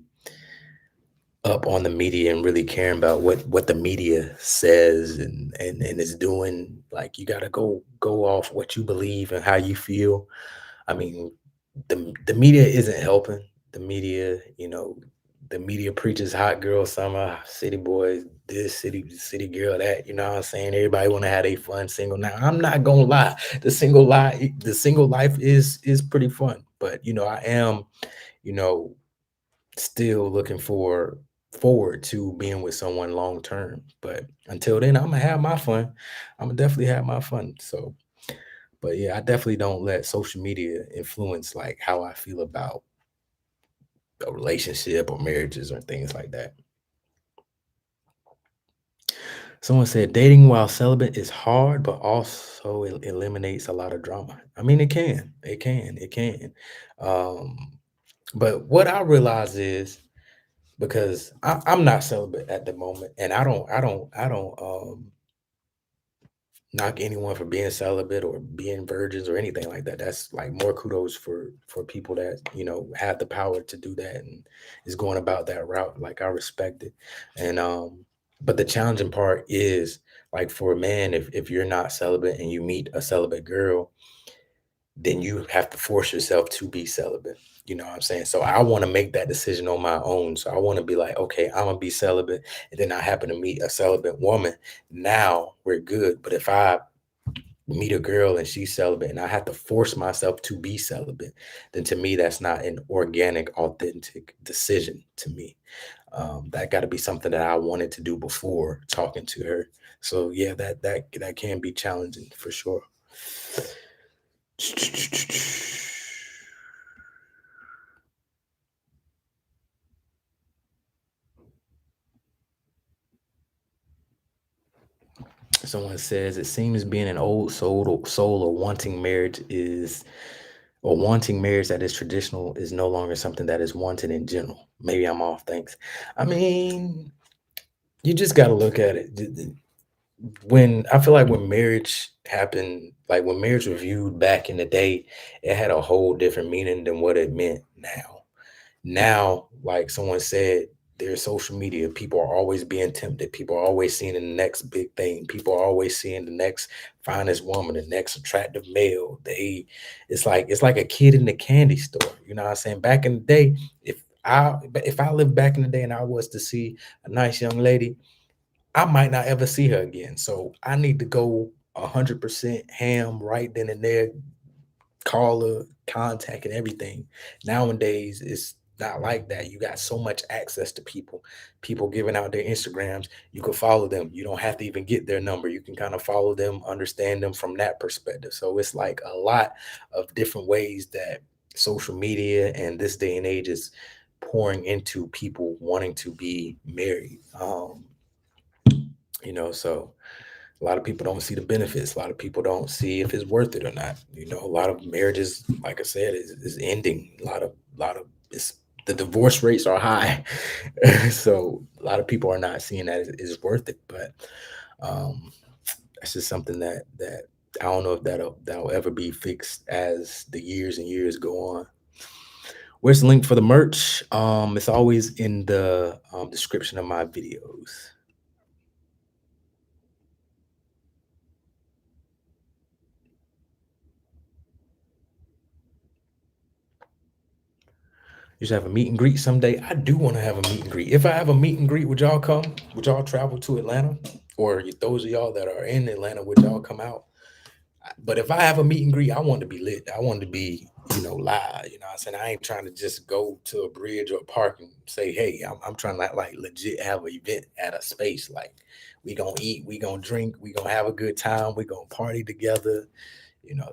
Speaker 1: up on the media and really caring about what the media says and is doing. Like you got to go off what you believe and how you feel. I mean, the media isn't helping. The media, the media preaches hot girl summer, city boys, this city girl that. You know what I'm saying? Everybody want to have a fun single. Now, I'm not gonna lie, the single life is pretty fun. But I am, you know, still looking forward to being with someone long term. But until then, I'm gonna have my fun. I'm gonna definitely have my fun. So, but yeah, I definitely don't let social media influence like how I feel about a relationship or marriages or things like that. Someone said dating while celibate is hard, but also it eliminates a lot of drama. I mean, it can. Um, but what I realize is because I'm not celibate at the moment, and I don't knock anyone for being celibate or being virgins or anything like that. That's like more kudos for people that have the power to do that and is going about that route. Like I respect it, and but the challenging part is like for a man, if you're not celibate and you meet a celibate girl, then you have to force yourself to be celibate. You know what I'm saying? So I want to make that decision on my own. So I want to be like, okay, I'm gonna be celibate, and then I happen to meet a celibate woman. Now we're good. But if I meet a girl and she's celibate and I have to force myself to be celibate, then to me that's not an organic, authentic decision to me. That got to be something that I wanted to do before talking to her. So yeah, that can be challenging for sure. Someone says it seems being an old soul or wanting marriage that is traditional is no longer something that is wanted in general. Maybe I'm off. Thanks. I mean, you just got to look at it. When I feel like when marriage happened, like when marriage was viewed back in the day, it had a whole different meaning than what it meant now. Now, like someone said, there's social media. People are always being tempted. People are always seeing the next big thing. People are always seeing the next finest woman, the next attractive male. It's like a kid in the candy store. You know what I'm saying? Back in the day, if I lived back in the day and I was to see a nice young lady, I might not ever see her again. So I need to go 100% ham right then and there, call her, contact, and everything. Nowadays, it's not like that. You got so much access to people giving out their Instagrams. You can follow them. You don't have to even get their number. You can kind of follow them, understand them from that perspective. So it's like a lot of different ways that social media and this day and age is pouring into people wanting to be married. So a lot of people don't see the benefits. A lot of people don't see if it's worth it or not. A lot of marriages, like I said, is ending. A lot of it's the divorce rates are high. So a lot of people are not seeing that it's worth it. But um that's just something that I don't know if that'll ever be fixed as the years and years go on. Where's the link for the merch? It's always in the description of my videos. You should have a meet and greet someday. I do want to have a meet and greet. If I have a meet and greet, would y'all come? Would y'all travel to Atlanta? Or those of y'all that are in Atlanta, would y'all come out? But if I have a meet and greet, I want to be lit. I want to be, live. You know what I'm saying? I ain't trying to just go to a bridge or a park and say, hey, I'm trying to like legit have an event at a space. Like we gonna eat, we gonna drink, we gonna have a good time, we gonna party together.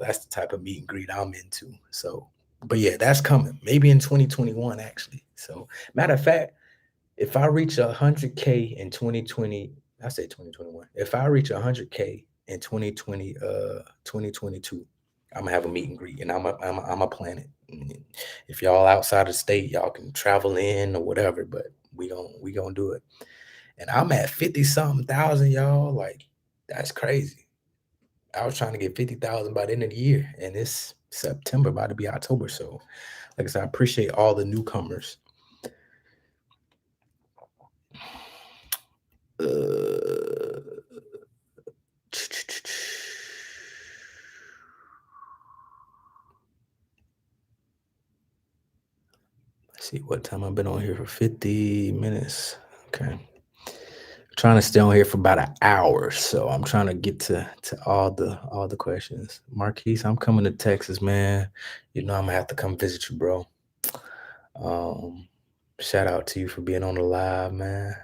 Speaker 1: That's the type of meet and greet I'm into. So, but yeah, that's coming. Maybe in 2021, actually. So, matter of fact, if I reach 100K in 2020, I say 2021. If I reach 100K in 2022, I'm gonna have a meet and greet, and I'm a plan it. And if y'all outside of the state, y'all can travel in or whatever, but we gonna do it. And I'm at 50 something thousand, y'all. Like, that's crazy. I was trying to get 50,000 by the end of the year, and it's September, about to be October. So, like I said, I appreciate all the newcomers. Uh, Let's see what time I've been on here for 50 minutes. Okay. Trying to stay on here for about an hour. So I'm trying to get to all the questions. Marquise, I'm coming to Texas, man. You know I'm gonna have to come visit you, bro. Um, Shout out to you for being on the live, man.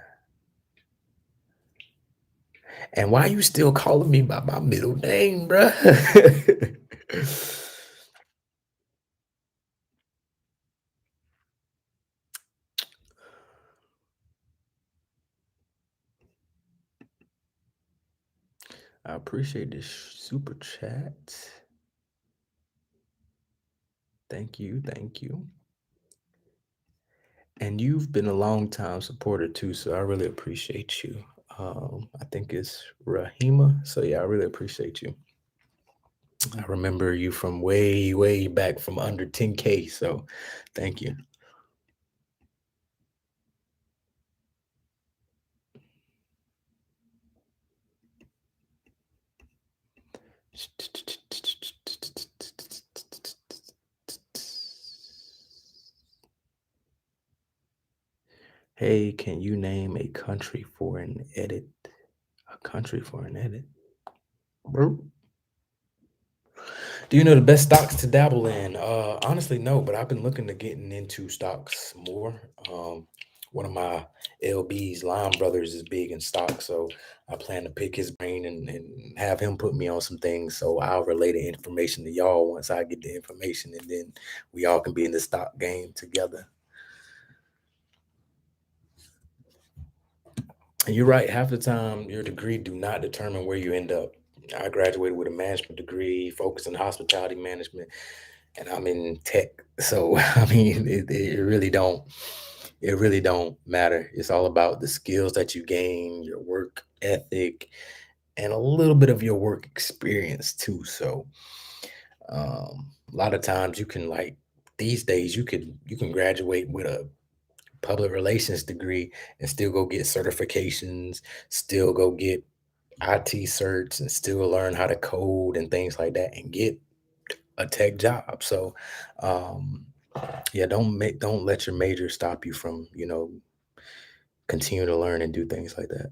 Speaker 1: And why you still calling me by my middle name, bro? I appreciate this super chat. Thank you, thank you. And you've been a long time supporter too, so I really appreciate you. I think it's Rahima. So yeah, I really appreciate you. I remember you from way, way back from under 10K. So thank you. Hey, can you name a country for an edit? A country for an edit. Bro. Do you know the best stocks to dabble in? Honestly, no, but I've been looking to getting into stocks more. One of my LB's Lime brothers is big in stocks, so I plan to pick his brain and have him put me on some things. So I'll relay the information to y'all once I get the information, and then we all can be in the stock game together. And you're right, half the time your degree do not determine where you end up. I graduated with a management degree, focused in hospitality management, and I'm in tech. So I mean, it really don't matter. It's all about the skills that you gain, your work ethic, and a little bit of your work experience too. So a lot of times you can, like, these days you can graduate with a public relations degree and still go get certifications, still go get IT certs, and still learn how to code and things like that and get a tech job. So um yeah, don't let your major stop you from, continue to learn and do things like that.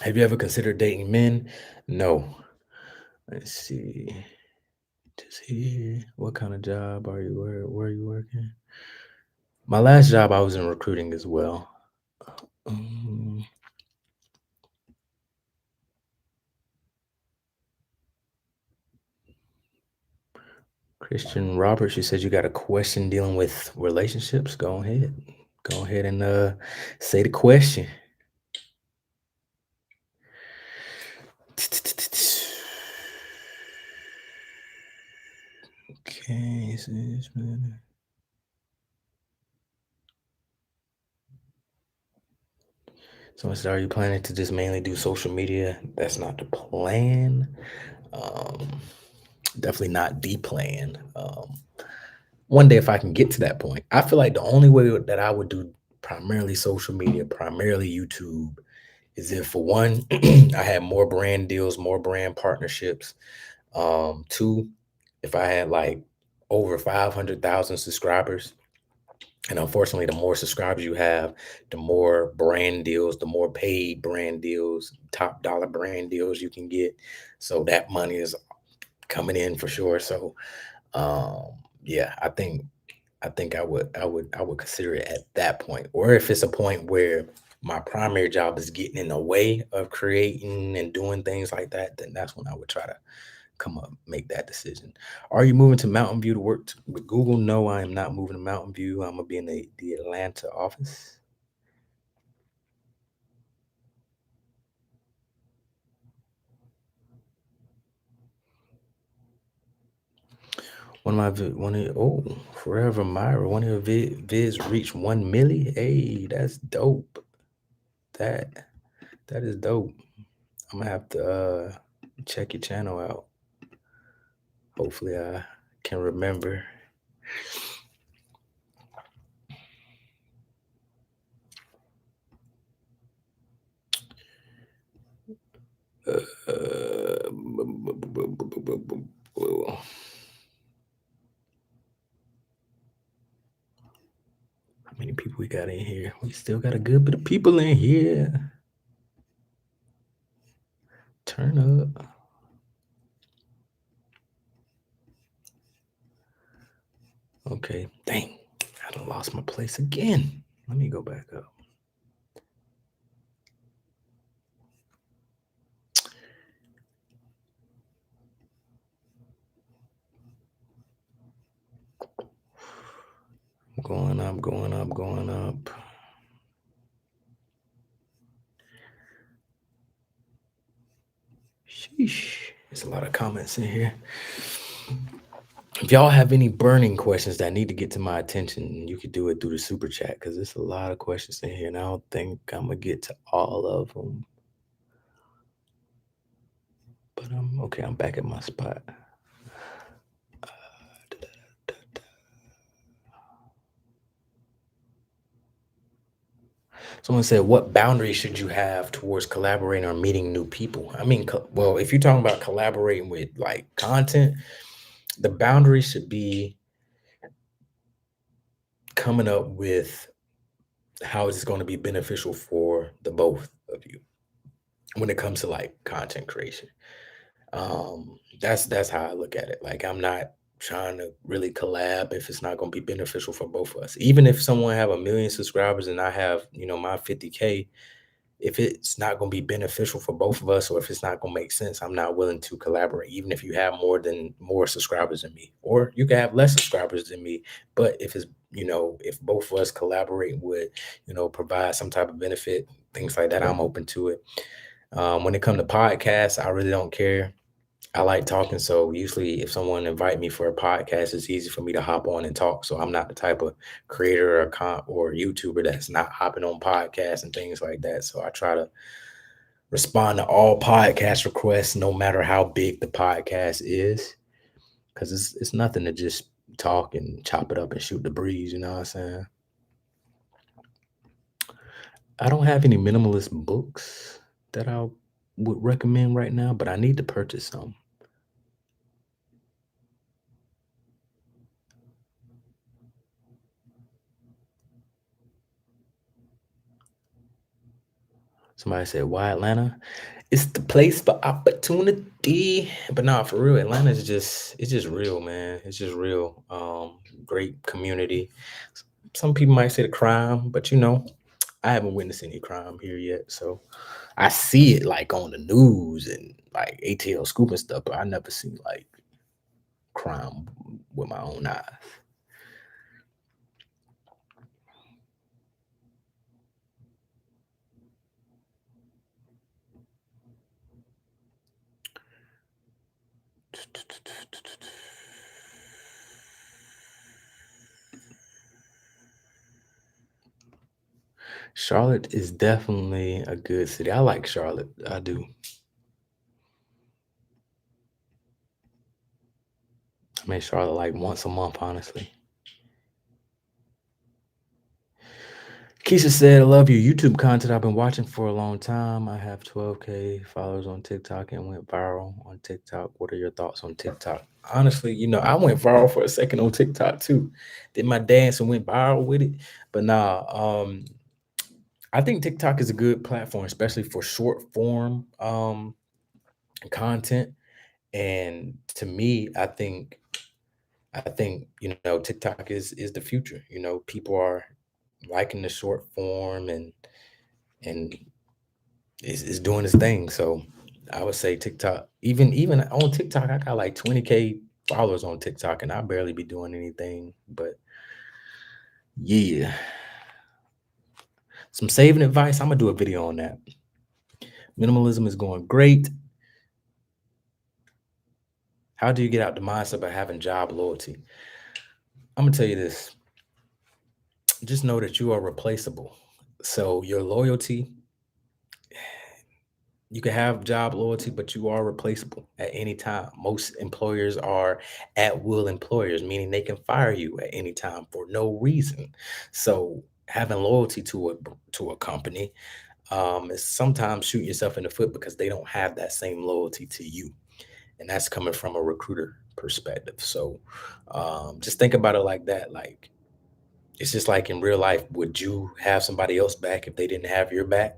Speaker 1: Have you ever considered dating men? No. Let's see. Just here. What kind of job are you? Where are you working? My last job, I was in recruiting as well. Um, Christian Roberts, you said you got a question dealing with relationships. Go ahead. Go ahead and say the question. Okay. Someone said, "Are you planning to just mainly do social media?" That's not the plan. Um, Definitely not the plan. One day, if I can get to that point, I feel like the only way that I would do primarily social media, primarily YouTube, is if, for one, I had more brand deals, more brand partnerships. Two, if I had like over 500,000 subscribers. And unfortunately, the more subscribers you have, the more brand deals, the more paid brand deals, top dollar brand deals you can get. So that money is coming in for sure. So yeah, I think I would consider it at that point. Or if it's a point where my primary job is getting in the way of creating and doing things like that, then that's when I would try to come up, make that decision. Are you moving to Mountain View to work with Google? No, I am not moving to Mountain View. I'm gonna be in the Atlanta office. Forever Myra. One of your vids reached 1 milli. Hey, that's dope. That that is dope. I'm gonna have to check your channel out. Hopefully I can remember. How many people we got in here? We still got a good bit of people in here. Turn up. Okay. Dang. I done lost my place again. Let me go back up. Going up, going up, going up. Sheesh. There's a lot of comments in here. If y'all have any burning questions that need to get to my attention, you could do it through the super chat because there's a lot of questions in here, and I don't think I'm gonna get to all of them. But I'm okay. I'm back at my spot. Someone said, "What boundaries should you have towards collaborating or meeting new people?" I mean, well, if you're talking about collaborating with like content, the boundary should be coming up with how it's going to be beneficial for the both of you when it comes to like content creation. That's how I look at it. Like I'm not trying to really collab if it's not going to be beneficial for both of us. Even if someone have 1 million subscribers and I have, my 50K, if it's not going to be beneficial for both of us or if it's not going to make sense, I'm not willing to collaborate, even if you have more subscribers than me, or you can have less subscribers than me. But if it's, if both of us collaborate would, provide some type of benefit, things like that, I'm open to it. When it comes to podcasts, I really don't care. I like talking, so usually if someone invite me for a podcast, it's easy for me to hop on and talk. So I'm not the type of creator or YouTuber that's not hopping on podcasts and things like that. So I try to respond to all podcast requests, no matter how big the podcast is, because it's nothing to just talk and chop it up and shoot the breeze. You know what I'm saying? I don't have any minimalist books that I would recommend right now, but I need to purchase some. Somebody said, "Why Atlanta?" It's the place for opportunity. But nah, for real, Atlanta is it's just real, man. It's just real. Great community. Some people might say the crime, but I haven't witnessed any crime here yet. So I see it like on the news and like ATL scoop and stuff, but I never seen like crime with my own eyes. Charlotte is definitely a good city. I like Charlotte. I do. I make Charlotte like once a month, honestly. Keisha said, "I love your YouTube content. I've been watching for a long time. I have 12K followers on TikTok and went viral on TikTok. What are your thoughts on TikTok?" Honestly, I went viral for a second on TikTok too. Did my dance and went viral with it. But nah, I think TikTok is a good platform, especially for short form content. And to me, I think TikTok is the future. People are liking the short form and is doing his thing. So I would say TikTok. Even on TikTok, I got like 20K followers on TikTok, and I barely be doing anything. But yeah, some saving advice. I'm gonna do a video on that. Minimalism is going great. How do you get out the mindset by having job loyalty? I'm gonna tell you this. Just know that you are replaceable. So your loyalty, you can have job loyalty, but you are replaceable at any time. Most employers are at will employers, meaning they can fire you at any time for no reason. So having loyalty to a company is sometimes shooting yourself in the foot because they don't have that same loyalty to you, and that's coming from a recruiter perspective. So just think about it like that. Like it's just like in real life. Would you have somebody else back if they didn't have your back?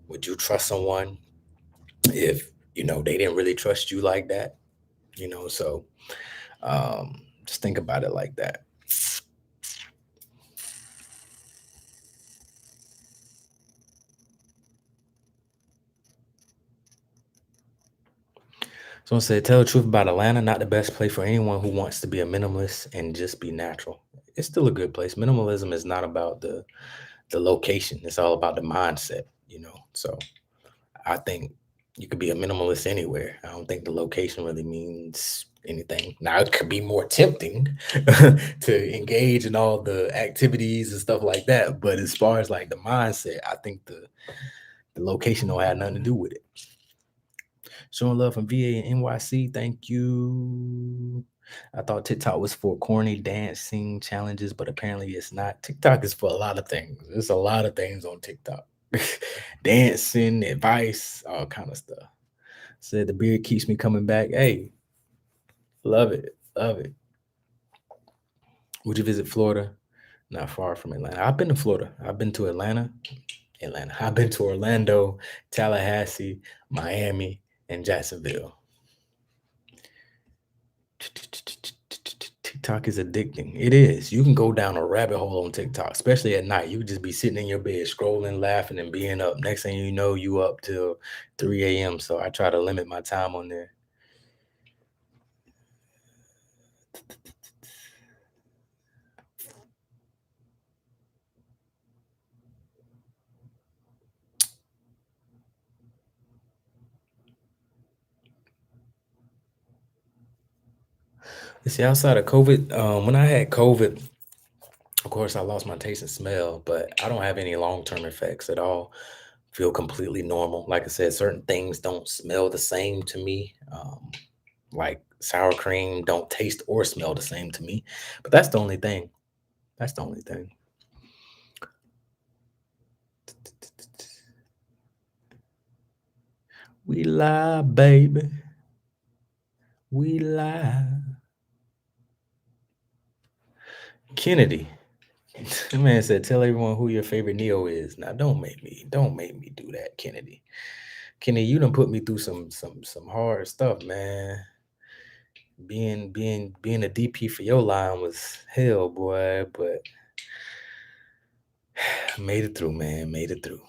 Speaker 1: Would you trust someone if they didn't really trust you like that? So just think about it like that. So I said, tell the truth about Atlanta, not the best place for anyone who wants to be a minimalist and just be natural. It's still a good place. Minimalism is not about the location. It's all about the mindset. So I think you could be a minimalist anywhere. I don't think the location really means anything. Now it could be more tempting to engage in all the activities and stuff like that. But as far as like the mindset, I think the location don't have nothing to do with it. Showing love from VA and NYC. Thank you. I thought TikTok was for corny dancing challenges, but apparently it's not. TikTok is for a lot of things. There's a lot of things on TikTok. Dancing, advice, all kind of stuff. Said the beard keeps me coming back. Hey, love it. Love it. Would you visit Florida? Not far from Atlanta. I've been to Florida. I've been to Atlanta. I've been to Orlando, Tallahassee, Miami, and Jacksonville. TikTok is addicting. It is. You can go down a rabbit hole on TikTok, especially at night. You could just be sitting in your bed, scrolling, laughing, and being up. Next thing you know, you up till 3 a.m. So I try to limit my time on there. See, outside of COVID, when I had COVID, of course, I lost my taste and smell, but I don't have any long-term effects at all. Feel completely normal. Like I said, certain things don't smell the same to me. Like sour cream don't taste or smell the same to me. But that's the only thing. That's the only thing. We lie, baby. We lie. Kennedy. The man said, tell everyone who your favorite Neo is. Now don't make me do that, Kennedy. Kennedy, you done put me through some hard stuff, man. Being a DP for your line was hell, boy, but made it through, man. Made it through.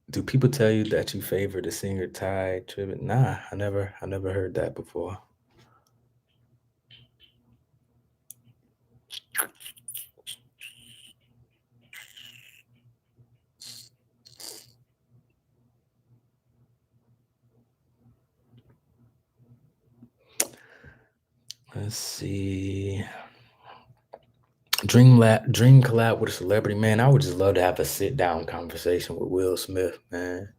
Speaker 1: Do people tell you that you favor the singer Ty Tribbett? Nah, I never heard that before. Let's see. Dream collab with a celebrity, man. I would just love to have a sit down conversation with Will Smith, man.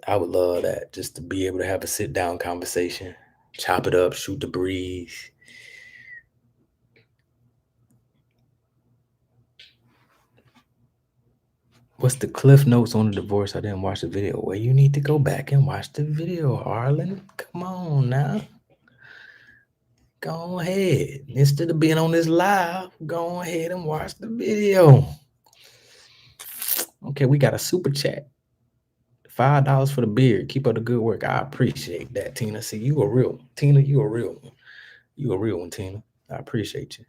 Speaker 1: I would love that, just to be able to have a sit down conversation, chop it up, shoot the breeze. What's the cliff notes on the divorce? I didn't watch the video. Well, you need to go back and watch the video, Harlan. Come on now. Go ahead. Instead of being on this live, go ahead and watch the video. Okay, we got a super chat. $5 for the beard. Keep up the good work. I appreciate that, Tina. See, you a real one. Tina, you a real one. You a real one, Tina. I appreciate you.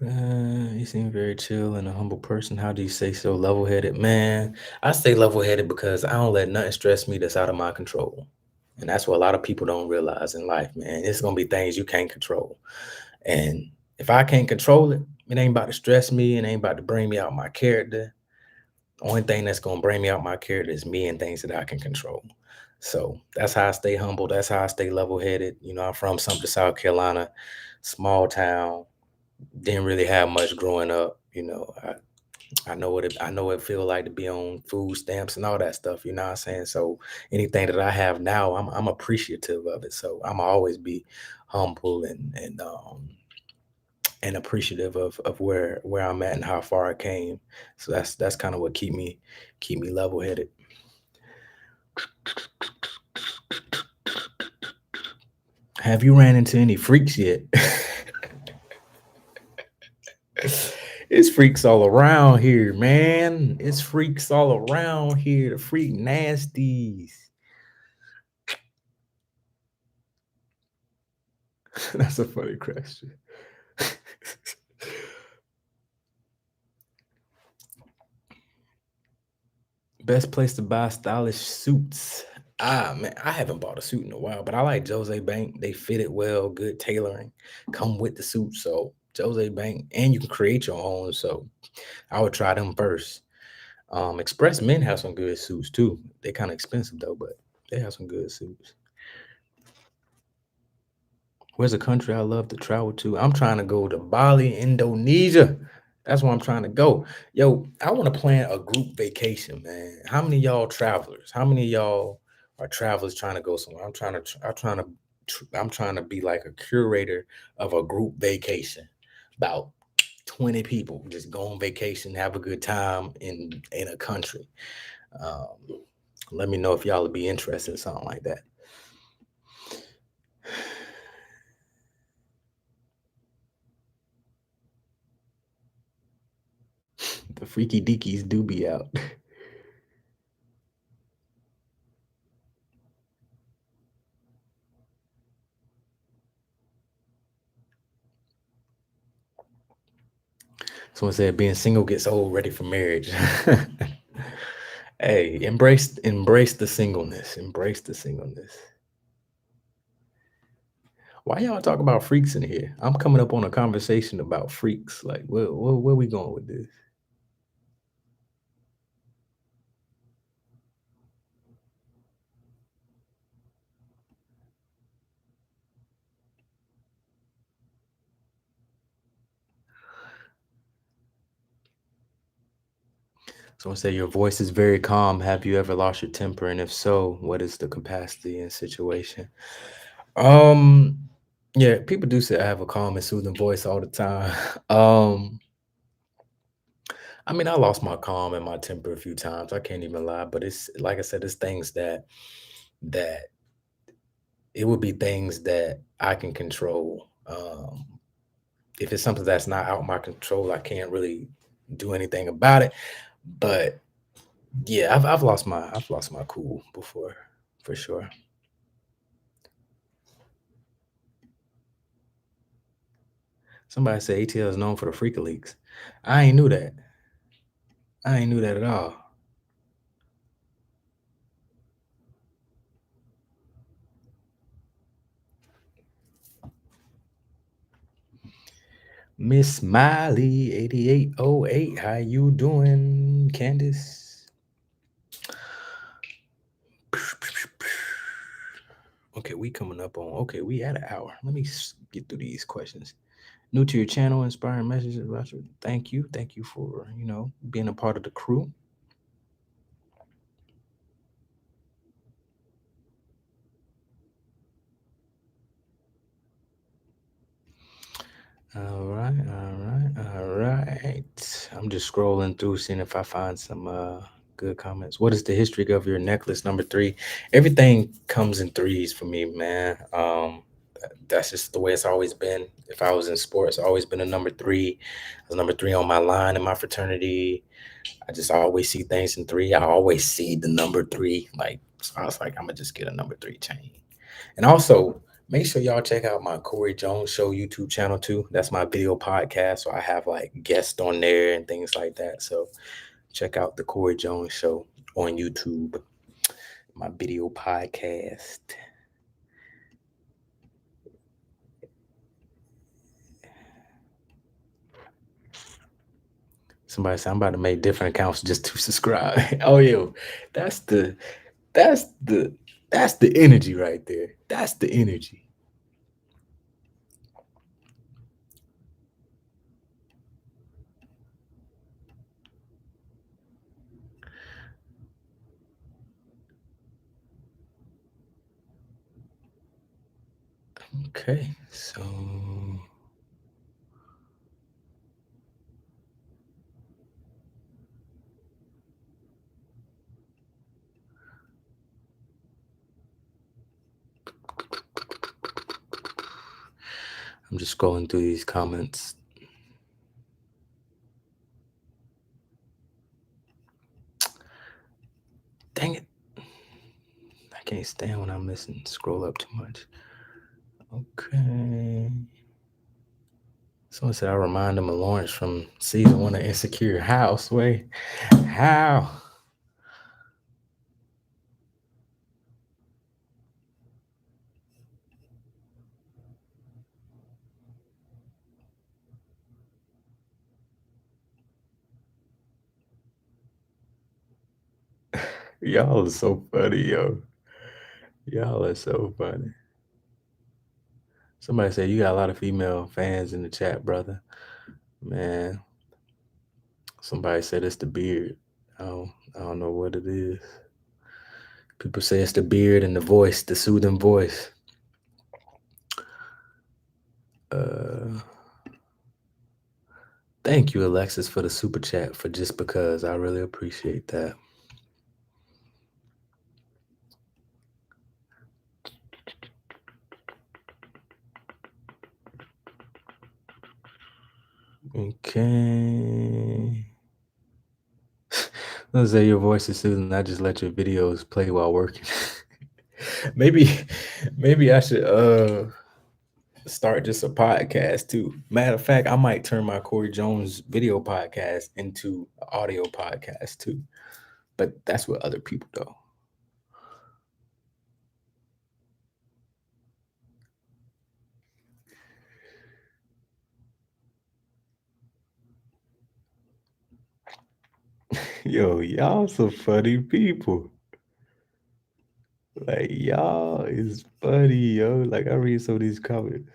Speaker 1: You seem very chill and a humble person. How do you stay so level-headed? Man, I stay level-headed because I don't let nothing stress me that's out of my control. And that's what a lot of people don't realize in life, man. It's gonna be things you can't control. And if I can't control it, it ain't about to stress me, it ain't about to bring me out my character. Only thing that's gonna bring me out my character is me and things that I can control. So that's how I stay humble. That's how I stay level-headed. I'm from Sumter, South Carolina, small town, didn't really have much growing up. I know what it feel like to be on food stamps and all that stuff. You know what I'm saying? So anything that I have now, I'm appreciative of it. So I'm always be humble and appreciative of where I'm at and how far I came. So that's kind of what keep me level headed. Have you ran into any freaks yet? It's freaks all around here, man. It's freaks all around here. The freak nasties. That's a funny question. Best place to buy stylish suits. Ah, man, I haven't bought a suit in a while, but I like Jose Bank. They fit it well, good tailoring, come with the suit. So Jose Bank, and you can create your own. So I would try them first. Express Men have some good suits too. They're kind of expensive though, but they have some good suits. Where's a country I love to travel to? I'm trying to go to Bali, Indonesia. That's where I'm trying to go. Yo, I want to plan a group vacation, man. How many of y'all travelers? How many of y'all are travelers trying to go somewhere? I'm trying to be like a curator of a group vacation. About 20 people just go on vacation, have a good time in a country. Um, Let me know if y'all would be interested in something like that. The freaky deakies do be out. Someone said being single gets old, ready for marriage. Hey, embrace the singleness. Embrace the singleness. Why y'all talk about freaks in here? I'm coming up on a conversation about freaks. Like, where we going with this? Someone said your voice is very calm. Have you ever lost your temper? And if so, what is the capacity and situation? Um, yeah, people do say I have a calm and soothing voice all the time. Um, I mean, I lost my calm and my temper a few times. I can't even lie, but it's like I said, it's things that it would be things that I can control. If it's something that's not out my control, I can't really do anything about it. But yeah, I've lost my cool before, for sure. Somebody said ATL is known for the freak leaks. I ain't knew that. I ain't knew that at all. Miss Smiley 8808. How you doing, Candace? Okay, we coming up on. Okay, we at an hour. Let me get through these questions. New to your channel, inspiring messages about you. Thank you for being a part of the crew. All right, all right, all right. I'm just scrolling through, seeing if I find some good comments. What is the history of your necklace number three? Everything comes in threes for me, man. That's just the way it's always been. If I was in sports, always been a number three. I was number three on my line in my fraternity. I just always see things in three. I always see the number three. Like, so I was like, I'm gonna just get a number three chain. And also, Make sure y'all check out my Corey Jones Show YouTube channel too. That's my video podcast. So I have like guests on there and things like that. So check out the Corey Jones Show on YouTube, my video podcast. Somebody said I'm about to make different accounts just to subscribe. Oh yo, that's the that's the that's the energy right there. That's the energy. Okay, so I'm just scrolling through these comments. Dang it. I can't stand when I'm missing scroll up too much. Okay. Someone said I remind them of Lawrence from season 1 of Insecure. How, Sway? How? Y'all are so funny, yo. Y'all are so funny. Somebody said you got a lot of female fans in the chat, brother. Man, somebody said it's the beard. I don't know what it is. People say it's the beard and the voice, the soothing voice. Thank you, Alexis, for the super chat for just because. I really appreciate that. Okay. Let's say your voice is soothing. I just let your videos play while working. maybe I should start just a podcast too. Matter of fact, I might turn my Corey Jones video podcast into an audio podcast too. But that's with other people though. Yo, y'all some funny people. Like y'all is funny, yo. Like I read some of these comments.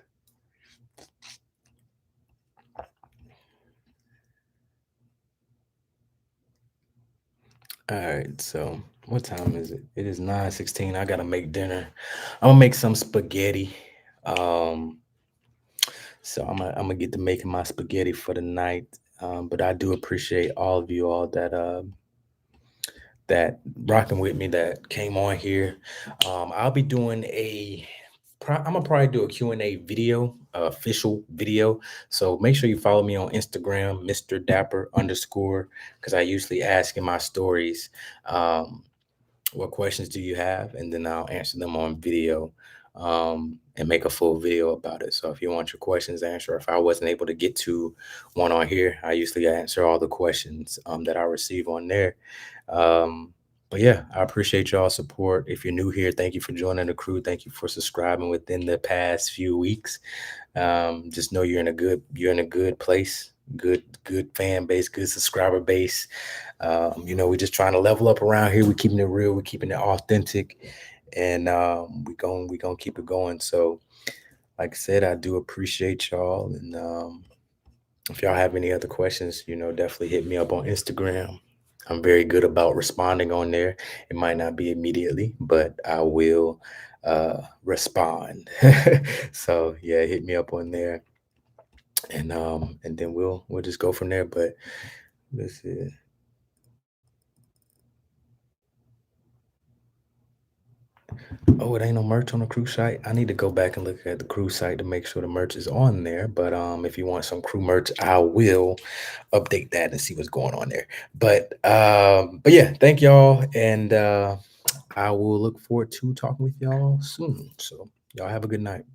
Speaker 1: All right, so what time is it? It is 9:16. I gotta make dinner. I'm gonna make some spaghetti. Um, so I'm gonna get to making my spaghetti for the night. But I do appreciate all of you all that rocking with me that came on here. I'll be doing I'm gonna probably do a Q&A video, official video. So make sure you follow me on Instagram, Mr. Dapper _ because I usually ask in my stories, what questions do you have? And then I'll answer them on video, and make a full video about it. So if you want your questions answered, if I wasn't able to get to one on here, I usually answer all the questions that I receive on there. But yeah, I appreciate y'all's support. If you're new here, thank you for joining the crew. Thank you for subscribing within the past few weeks. Just know you're in a good place, good fan base, good subscriber base. We're just trying to level up around here. We're keeping it real, we're keeping it authentic, and we gonna keep it going. So, like I said, I do appreciate y'all, and if y'all have any other questions, definitely hit me up on Instagram. I'm very good about responding on there. It might not be immediately, but I will respond. So yeah, hit me up on there, and then we'll just go from there. But let's see. Oh, it ain't no merch on the crew site. I need to go back and look at the crew site to make sure the merch is on there. But if you want some crew merch, I will update that and see what's going on there. But yeah, thank y'all, and I will look forward to talking with y'all soon. So Y'all have a good night.